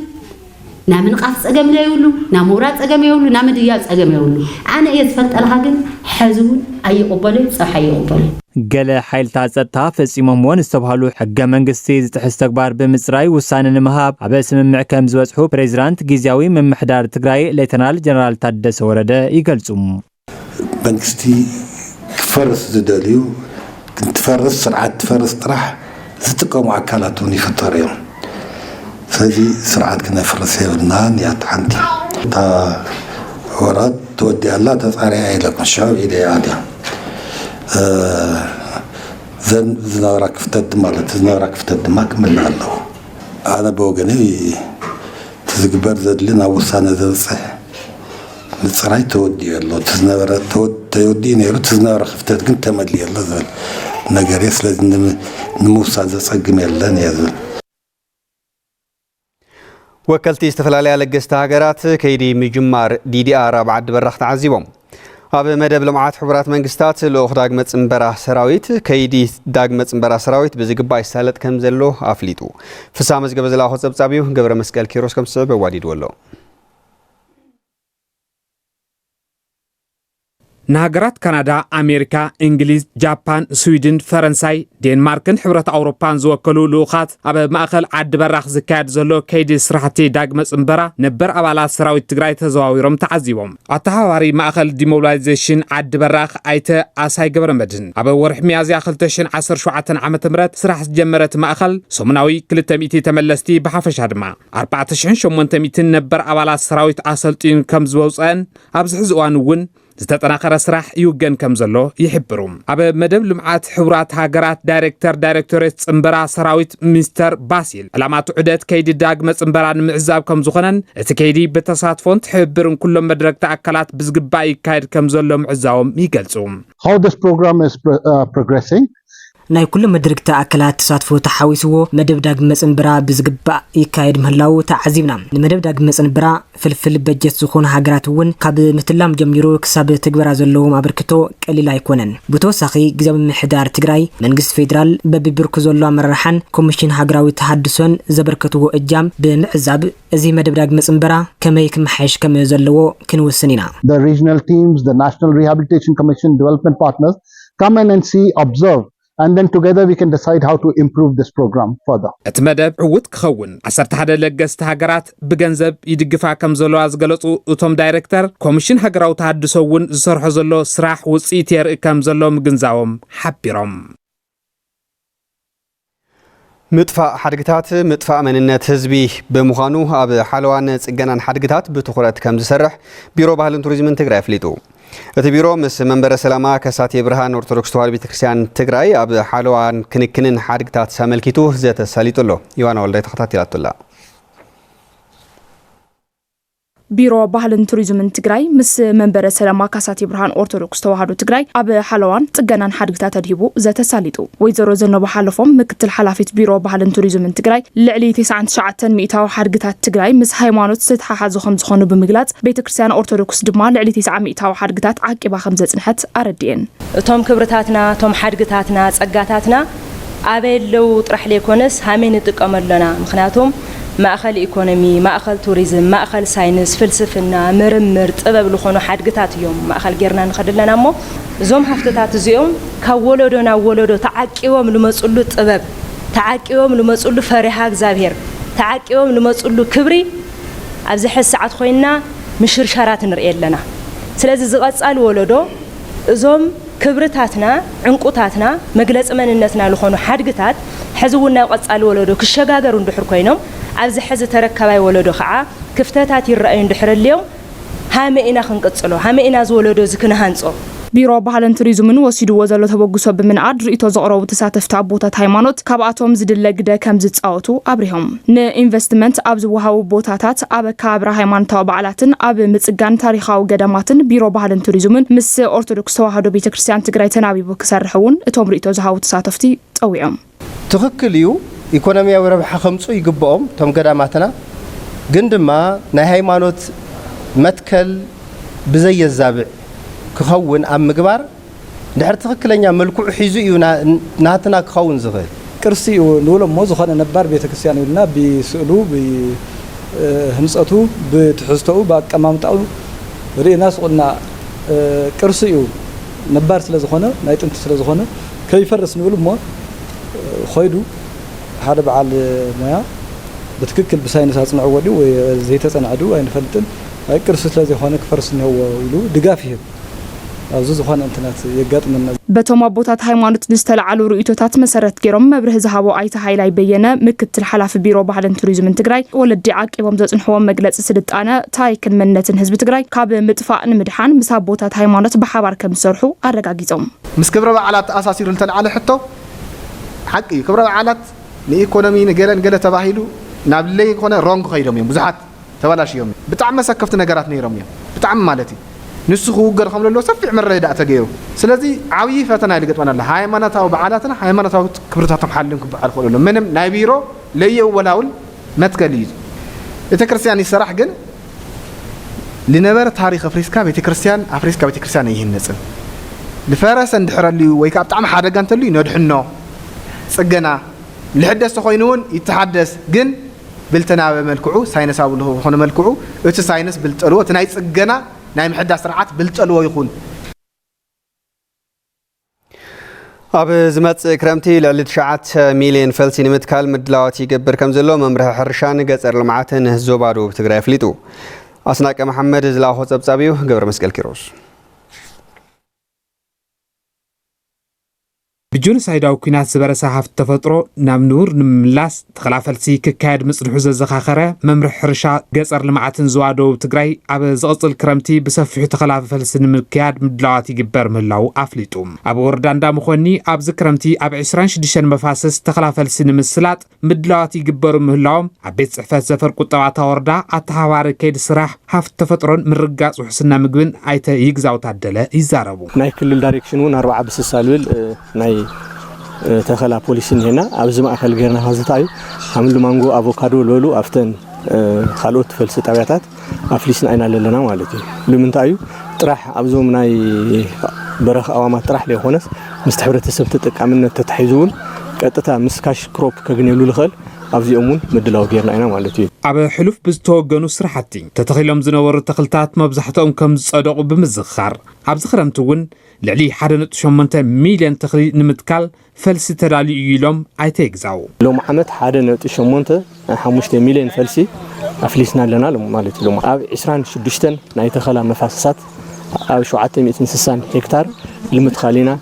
نامن قاف صقم لا يولو نامورات صقم يولو نامد ياب صقم يولو انا يتفلطلها ግን حزون اي قبله صحي قبله ገለ ሓይልታት ጸጥታ ፈጺሞምዎን ዝተባሃሉ ሕገ መንግስቲ ዝጥሕስ ተግባር ብምጽራይ ውሳነ ንምሃብ ኣብ ስምምዕ ከም ዝበጽሑ ፕሬዝዳንት ጊዜያዊ ምምሕዳር ትግራይ ሌተናል ጀነራል ታደሰ ወረደ ይገልጹ መንግስቲ ክፈርስ ዝደልዩ ክትፈርስ ስርዓት ትፈርስ ጥራሕ ዝጥቀሙ አካላቱን ይፈጠሩ እዮም ስለዚህ ስርዓት ክነፍርስ የብልና ንያት ሓንቲ ታ ወራት ተወዲ ያላ ተጻሪያ ይለቅሻው ኢዴያዳ ዝነበራ ክፍተት ማለት ዝነበራ ክፍተት ድማ ክምላለው ኣነ በወገኔ ትዝግበር ዘድሊ ናብ ውሳነ ዘብፅሕ ምፅራይ ተወዲዩ ኣሎ ትዝነበረ ተወዲዩ ነይሩ ትዝነበረ ክፍተት ግን ተመልዩ ኣሎ ዝብል ነገር እየ ስለዚ ንምውሳን ዘፀግም የለን እየ ዝብል ወከልቲ ዝተፈላለዩ ለገስቲ ሃገራት ከይዲ ምጅማር ዲዲአር ኣብ ዓዲ በራኽ ተዓዚቦም ኣብ መደብ ልምዓት ሕቡራት መንግስታት ልኡኽ ዳግመ ጽንበራ ሰራዊት ከይዲ ዳግመ ጽንበራ ሰራዊት ብዝግባእ ይሳለጥ ከም ዘሎ ኣፍሊጡ ፍሳ መዝገበ ዝላኾ ጸብጻቢው ገብረ መስቀል ኪሮስ ከም ዝስዕብ ኣዋዲድዎ ኣሎ نهاجرات كندا أمريكا إنجليز جابان سويدن فرنساي دنماركن حبرة أوروبان زوكلو لوخات أبا مأخل عد براخ زكاد زلو كيدي سرحتي داغمس انبرا نبر أبالات سراوي تقراي تزواويرم تعزيبهم أتهاواري مأخل ديموبلايزيشن عد براخ أيتا أساي قبر مدن أبا ورح ميازي أخل تشن 10 عامة مرات سرح جمرت مأخل سمناوي كل تميتي تملستي بحفش هدما 4 نبر أبالات سراوي تأصلتين كم زوزان أبزحز وانون ዝተጠናኸረ ስራሕ ይውገን ከም ዘሎ ይሕብሩ ኣብ መደብ ልምዓት ሕቡራት ሃገራት ዳይሬክቶሬት ጽንበራ ሰራዊት ሚኒስተር ባሲል ዕላማቱ ዑደት ከይዲ ዳግመ ጽንበራ ንምዕዛብ ከም ዝኾነን እቲ ከይዲ በተሳትፎን ትሕብርን ኩሎም መድረክቲ ኣካላት ብዝግባእ ይካየድ ከም ዘሎ ምዕዛቦም ይገልጹ How this program is progressing ናይ ኩሉ መድረክቲ ኣካላት ተሳትፎ ተሓዊስዎ መደብ ዳግመ ጽንበራ ብዝግባእ ይካየድ ምህላው ተዓዚብና ንመደብ ዳግመ ጽንበራ ፍልፍል በጀት ዝኾኑ ሃገራት እውን ካብ ምትላም ጀሚሩ ክሳብ ትግበራ ዘለዎም ኣበርክቶ ቀሊል ኣይኮነን ብተወሳኺ ጊዜያዊ ምምሕዳር ትግራይ መንግስቲ ፌደራል በቢብርኩ ዘሎ ኣመራርሓን ኮሚሽን ሃገራዊ ተሓድሶን ዘበርከትዎ እጃም ብምዕዛብ እዚ መደብ ዳግመ ጽንበራ ከመይ ክመሓየሽ ከም ዘለዎ ክንወስን ኢና The regional teams the National Rehabilitation Commission development partners come in and see observe and then together we can decide how to improve this program further. እቲ መደብ ዕውት ክኸውን 11 ለገስቲ ሃገራት ብገንዘብ ይድግፋ ከም ዘለዋ ዝገለጹ እቶም ዳይሬክተር ኮሚሽን ሃገራዊ ተሓድሶ እውን ዝሰርሖ ዘሎ ስራሕ ውጽኢት የርኢ ከም ዘሎ ምግንዛቦም ሓቢሮም ምጥፋእ ሓድግታት ምጥፋእ መንነት ህዝቢ ብምዃኑ ኣብ ሓለዋን ጽገናን ሓድግታት ብትኹረት ከም ዝሰርሕ ቢሮ ባህልን ቱሪዝምን ትግራይ ኣፍሊጡ እቲ ቢሮ ምስ መንበረ ሰላማ ከሳቴ ብርሃን ኦርቶዶክስ ተዋህዶ ቤተክርስቲያን ትግራይ ኣብ ሓለዋን ክንክንን ሓድግታት ሳመልኪቱ ዘተሳሊጡሎ ይዋና ወልዳይ ተኸታቲላቱላ ቢሮ ባህልን ቱሪዝምን ትግራይ ምስ መንበረ ሰላማ ከሳቴ ብርሃን ኦርቶዶክስ ተዋህዶ ትግራይ ኣብ ሓለዋን ጽገናን ሓድግታት ኣድሂቡ ዘተሳሊጡ ወይዘሮ ዘነቡ ሓለፎም ምክትል ሓላፊት ቢሮ ባህልን ቱሪዝምን ትግራይ ልዕሊ 99 ሚእታዊ ሓድግታት ትግራይ ምስ ሃይማኖት ዝተሓሓዙ ከም ዝኾኑ ብምግላጽ ቤተክርስቲያን ኦርቶዶክስ ድማ ልዕሊ 90 ሚእታዊ ሓድግታት ዓቂባ ከም ዘጽንሐት ኣረድየን እቶም ክብርታትና እቶም ሓድግታትና ጸጋታትና ኣበየለው ጥራሕ ለይኮነስ ሃመን ይጥቀመለና ምክንያቱም ማእኸል ኢኮኖሚ ማእኸል ቱሪዝም ማእኸል ሳይንስ ፍልስፍና ምርምር ጥበብ ዝኾኑ ሓድግታት እዮም ማእኸል ጌርና ንኸድለና እሞ زوم هفتات زيوم كولدنا ولدو تعقيوم لمصلو طبب تعقيوم لمصلو فريحة እግዚአብሔር تعقيوم لمصلو كبري أبز حس ساعات خوينا مشرشرات نرئيلنا سلازي زقصال ولدو زوم كبرتاتنا عنقوتاتنا مجلس مننتنا لخونو حدقتات حزونا قصال ولدو كشغاغرو اندحر كوينوم أبز حز تركباي ولدو خعا كفتاتات يرأي اندحر اليوم هامئنا خنقصلو هامئنا زولدو زكنا هانصو ቢሮ ባህልን ቱሪዝምን ወሲዱ ወዘሎ ተበግሶ ብምንዓድ ርእቶ ዘቕረቡ ተሳተፍቲ ኣቦታት ሃይማኖት ካብኣቶም ዝድለግደ ከም ዝጻወቱ አብሪሆም ንኢንቨስትመንት ኣብ ዝወሃቡ ቦታታት ኣብ ካብራ ሃይማኖታዊ በዓላትን ኣብ ምጽጋን ታሪኻዊ ገዳማትን ቢሮ ባህልን ቱሪዝምን ምስ ኦርቶዶክስ ተዋህዶ ቤተክርስቲያን ትግራይ ተናቢቡ ክሰርሕውን እቶም ርእቶ ዝሃቡ ተሳተፍቲ ጠዊዖም ትክክል እዩ ኢኮኖሚያዊ ረብሓ ከምጹ ይግብኦም ቶም ገዳማትና ግን ድማ ናይ ሃይማኖት መትከል ብዘየዛብዕ كخون أم مقبار دحر تخكلنا ملكو حيزو ناتنا كخون زغل كرسي ونقول موز خان نبار بيتكسيان ولنا بسؤلو بهمسأتو بتحستو بكمامتو رئيناس قلنا كرسي نبار سلازخونه نايت انت سلازخونه كيف فرس نقول مو خيدو هذا بعد ما بتككل بساينس صنعوا وزي تصنعدو اين فلتن هاي كرسي سلازخونه كفرس ነው ይሉ ድጋፍ ይሄ አብዙ ዝኾነ እንትናት የጋጥመና በቶም አቦታት ሃይማኖት ንስተላዓሉ ርእቶታት መሰረት ገሮም መብርህ ዝሃቦ አይተ ሃይላይ በየነ ምክትል ሐላፊ ቢሮ ባህልን ቱሪዝምን ትግራይ ወለዲ ዓቂቦም ዘጽንሕዎም መግለጽ ስልጣነ ታሪክን መንነትን ህዝብ ትግራይ ካብ ምጥፋእ ንምድሓን ምስ አቦታት ሃይማኖት በሓባር ከም ዝሰርሑ አረጋጊጾም ምስ ክብረ በዓላት ኣሳሲሩ ዝተላዓለ ሕቶ ሓቂ ክብረ በዓላት ንኢኮኖሚ ንገለን ገለ ተባሂሉ ናብ ለይ ኮነ ሮንግ ኸይዶም እዮም ብዙሓት ተባላሽዮም ብጣዕሚ መሰከፍቲ ነገራት ነይሮም እዮም ብጣዕሚ ማለት እዩ ንስኹ ገር ከምለሎ ሰፊዕ መረዳእ ተገይሩ ስለዚ ዓብይ ፈተና ይልገጥመና አለ ሃይማኖታዊ በዓላትና ሃይማኖታዊ ክብርታቶም ሓልን ክበዓል ኾለሎ ምንም ናይ ቢሮ ለየው ወላውል መትከል እዩ ቤተክርስቲያን ይሰራሕ ግን لنبر تاريخ أفريقيا ቤተክርስቲያን ይህነጽን لفرس اندحرلي ወይ ካብ ጣዕሚ ሓደጋ እንተልዩ ነድሕኖ ጽገና لحدث ኮይኑን ይተሐደስ ግን بالتناوب መልክዑ ሳይነሳዊ ሆነ መልክዑ እቲ ሳይነስ ብልጠልዎ እቲ ናይ ጽገና ናይ ምሕዳስ ስርዓት ብልጠልዎ ይኹን ኣብ ዝመጽእ ክረምቲ ልዕሊ 9 ሚልዮን ፈልሲ ንምትካል ምድላዋት ይገብር ከም ዘሎ መምርሒ ሕርሻን ገጸር ልምዓትን ዞባ ደቡብ ትግራይ ኣፍሊጡ ኣስናቀ መሐመድ ዝላኾ ጸብጻቢው ገብረ መስቀል ኪሮስ ብጆኖሳይዳዊ ኩናት ዝበረሰ ሃፍቲ ተፈጥሮ ናብ ንቡር ንምምላስ ተኸላፈልሲ ክካየድ ምጽንሑ ዘዘኻኸረ መምርሒ ሕርሻ ገጸር ልምዓትን ዞባ ደቡብ ትግራይ ኣብ ዝቕጽል ክረምቲ ብሰፊሑ ተኸላፈልሲ ንምክያድ ምድላዋት ይግበር ምህላው ኣፍሊጡ ኣብ ወረዳ እንዳመኾኒ ኣብዚ ክረምቲ ኣብ 26 መፋሰስ ተኸላፈልሲ ንምስላጥ ምድላዋት ይግበሩ ምህላዎም ኣብ ቤት ጽሕፈት ዘፈር ቁጠባታ ወረዳ ኣተሓባሪ ከይዲ ስራሕ ሃፍቲ ተፈጥሮን ምርጋጽ ውሕስና ምግብን ኣይተ ይግዛው ታደለ ይዛረቡ ናይ ክልል ዳይሬክሽን ውን 4 ብስሳልብል ናይ ተኸላ ፖሊሲን ሄና ኣብዚ ማእከል ገርና ሀዝታዩ ሓምሉ ማንጎ አቮካዶ ሎሉ አፍተን ካልኦት ፈልሲ ጣብያታት አፍሊስን አይና ለለና ማለት እዩ ለምንታዩ ጥራሕ ኣብዞም ናይ በረኻ ኣዋማት ጥራሕ ለይኾነስ ምስ ሕብረተሰብ ተጠቃምነት ተታሒዙን ቀጥታ ምስ ካሽ ክሮፕ ከግነሉ ልኽእል ኣብዚኦምን ምድላው ጌርና ኢና ማለት እዩ ኣብ ሕሉፍ ብዝተወገኑ ስራሕቲ ተተኺሎም ዝነበሩ ተኽልታት መብዛሕትኦም ከም ዝጸደቑ ብምዝኻር ኣብዚ ክረምቲ እውን ልዕሊ 1.8 ሚልዮን ተኽሊ ንምትካል ፈልሲ ተዳልዩ ኢሎም ኣይተይግዛው ሎም ዓመት 1.8 ሚልዮን ፈልሲ ኣፍሊስና ኣለና ማለት እዩ ኣብ 26 ናይ ተኸላ መፋሰሳት ኣብ 760 ሄክታር ንምትኻሊና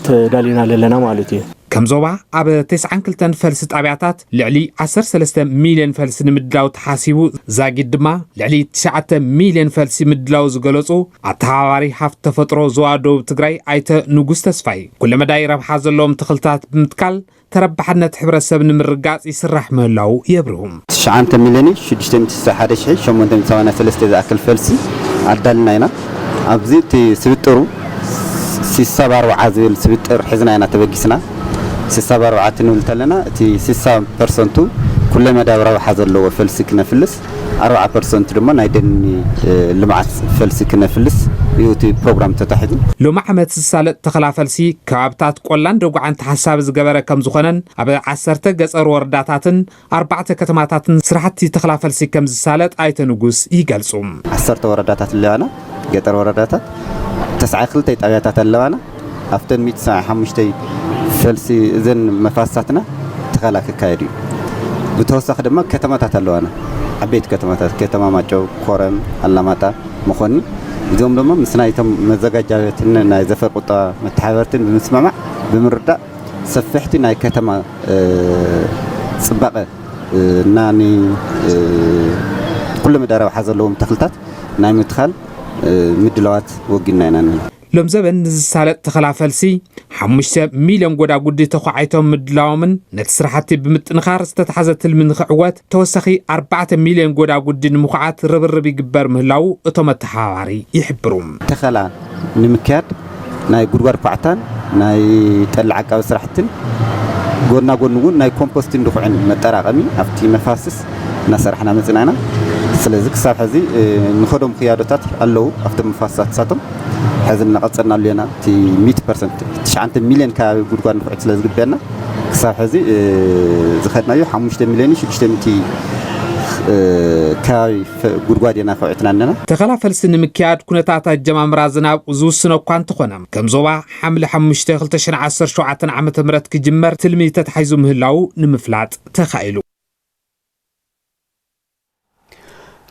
ተዳሊና ኣለና ማለት እዩ ከም ዞባ ኣብ 92 ፈልሲ ጣብያታት ልዕሊ 13 ሚልዮን ፈልሲ ንምድላው ተሓሲቡ ዛጊድ ድማ ልዕሊ 9 ሚልዮን ፈልሲ ምድላው ዝገለጹ ኣተሓባሪ ሃፍቲ ተፈጥሮ ዞባ ደቡብ ትግራይ ኣይተ ንጉስ ተስፋይ ኩሉ መዳይ ረብሓ ዘለዎም ተኽልታት ብምትካል ተረባሕነት ሕብረተሰብ ንምርጋጽ ይስራሕ ምህላው የብርሁም 9 ሚልዮን 661,883 ዝኣክል ፈልሲ ኣዳልና ኢና ኣብዚ ስብጥሩ ሲሳባር ዝብል ስብጥር ሒዝና ኢና ተበጊስና ሲሳባር ንብል ተለና እቲ 60% ኩሉ መዳብ ረብሓ ዘለዎ ፈልሲ ክነፍልስ 40% ድማ ናይ ደኒ ልምዓት ፈልሲ ክነፍልስ እቲ ፕሮግራም ተታሒዙ ሎማ ዓመት ዝሳለጥ ተኸላፈልሲ ከባብታት ቆላን ደጉዓን ተሓሳቢ ዝገበረ ከም ዝኾነን ኣብ 10 ገጸር ወረዳታትን 4 ከተማታትን ስራሕቲ ተኸላፈልሲ ከም ዝሳለጥ ኣይተ ንጉስ ይገልጹ 10 ወረዳታት ኣለዋና ገጠር ወረዳታት 92 ጣብያታት ኣለዋና أفتن 195 فلسي إذن مفاساتنا تخلق كايري بتوسخ دم كتمات اللوانا عبيت كتما ماجو كورم علاماتا مخوني إذا دم مسنا يتم مزاجاتنا نايزفر قطع متحاورتن بنسمع بمردا سفحتي ناي كتما صباقه ناني كل مدارة حزلهم تخلطات ناي مدخل مدلوات وجينا هنا لم زبن نزسالت تخلافلسي 5 مليون غودا غودي تخعيتهم مدلاومن نتسرحتي بمتنخار استتحزت المنخعوات توسخي 4 مليون غودا غودي نمخعات ربرب يغبر مهلاو اتوم التحاوري يحبروم تخلا نمكاد ناي غودوار قعتان ناي تلعقا سرحتن غونا غونون ناي كومبوستين دخعن مطراقمي افتي مفاسس نسرحنا مزنانا ስለዚህ ክሳብ ሕዚ ንኸዶም ክያዶታት ኣለዉ ኣብቶም መፋስሳት ሳቶም ሕዝና ቀፅልና ኣለና እቲ 100% 9 ሚልዮን ከባቢ ጉድጓድ ንኽዕት ስለ ዝግበአና ክሳብ ሕዚ ዝኸድናዮ 5 ሚልዮን 600 ከባቢ ጉድጓድ ኢና ከውዕትና ኣለና ተኸላፈልሲ ንምክያድ ኩነታት ኣጀማምራ ዝናብ ዝውስኖ እኳ እንተኾነ ከም ዞባ ሓምሊ 5 2017 ዓ.ም ክጅመር ትልሚ ተታሒዙ ምህላው ንምፍላጥ ተኻኢሉ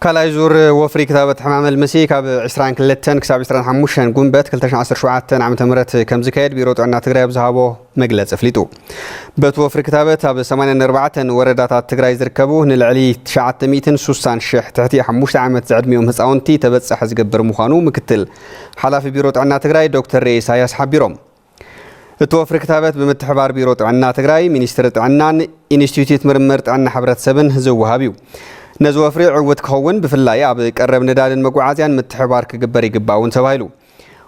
كالاي زور وفري كتابة حمام المسي كاب 22 كساب 25 قنبت 2017 عام تمرت كم زكايد بيروت عنا تقرأ بزهابو مجلس فليتو بتوفر كتابة هاب 84 وردات تقرأ يركبوه نلعلي 900 شح تحتي حموش عامة زعد ميوم هساونتي تبت حز جبر مخانو مكتل حلاف بيروت عنا تقرأ دكتور رئيس هياس حبيروم توفر كتابة بمتحبار بيروت عنا تقرأ مينسترت عنان إنستيتيوت مرمرت عنا حبرت 7 زو هابيو نزو فريع عود كون بفلاي عب قرب ندال المقعازيان متحبار كجبري جباون سوايلو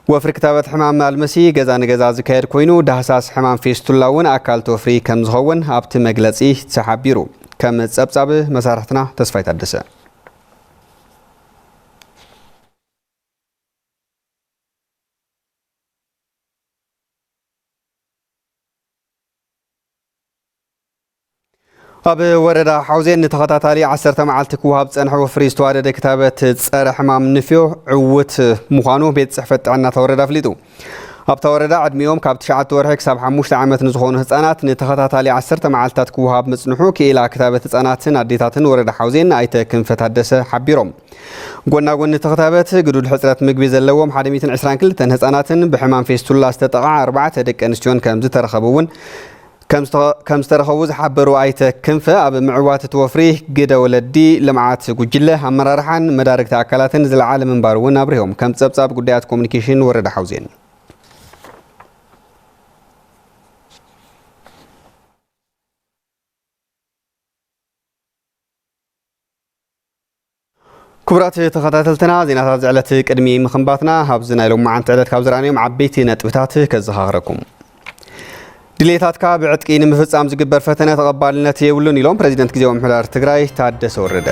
وفر كتابة حمام المسي جزان جزاز كير كوينو دهساس حمام فيستولاون أكل توفري كم زهون عبت مجلسي سحبيرو كم تسبسب مسارتنا تصفيت الدسة أب وردا حوزين نتخطاتالي 10 معلتك وهاب صنحو فري استوادد كتابة تصر حمام نفيو عوت مخانو بيت صحفت عنا توردا فليتو أب توردا عدميوم كاب 9 ورحك 75 عامة نزخون هصانات نتخطاتالي 10 معلتات كوهاب مصنحو كيلا كتابة هصاناتن اديتاتن وردا حوزين ايت كنفت حدث حبيروم قلنا قلنا نتخطابات قدود حصرات مقبي زلوم 122 هصاناتن بحمام فيستولا استطاع 4 دق انستيون كمز ترخبون كم استرخوز حبروا ايته كنفه اب معوات توفريه قدا ولدي لمعات قجله امرارحان مدارك تاكلاتن زل العالم مبارون ابريهم كم تصبصاب قديات كوميونيكيشن ورد حوزين كبرات تخطاتلتنا زينات زعلت قدمي مخنباتنا هابزنا لهم مع انت كابزرانيوم عبيتي نطبتات كزهاركم دليتات كاب عتقين مفصام زغبر فتنه تقبالነት يولون يلوم بريزيدنت ጊዜው ምሕዳር ትግራይ ታደሰ ወረደ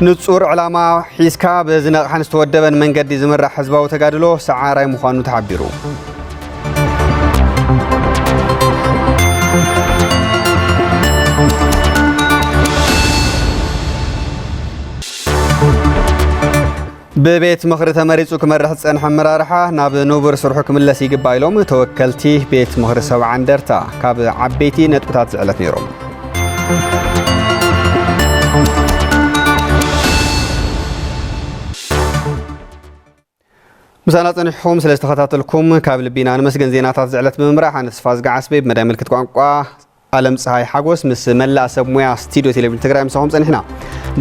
ንጹር ዕላማ ሒስካ በዝነቕሓን ዝተወደበን መንገዲ ዝምራሕ ህዝባዊ ተጋድሎ ሰዓራይ ምዃኑ ተሓቢሩ ببيت مخر تمريصو كمرح صنح مرارحه ناب نوبر سرحو كملس يغبا يلوم توكلتي بيت مخر 70 درتا كاب عبيتي نطبታት زعلت نيروم مسانا صنحهم سلسته خطاتلكم كاب لبينا نمسجن زينات زعلت بممراح انسفاز قعسبي بمدام ملكت ቋንቋ ዓለም ፀሐይ ሓጎስ ምስ መላ ሰብ ሞያ ስቱዲዮ ቴሌቪዥን ትግራይ ምሳኹም ፀኒሕና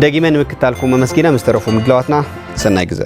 ደጊመን ምክታልኩም መስጊና ምስተረፉ ምድለዋትና ሰናይ ግዜ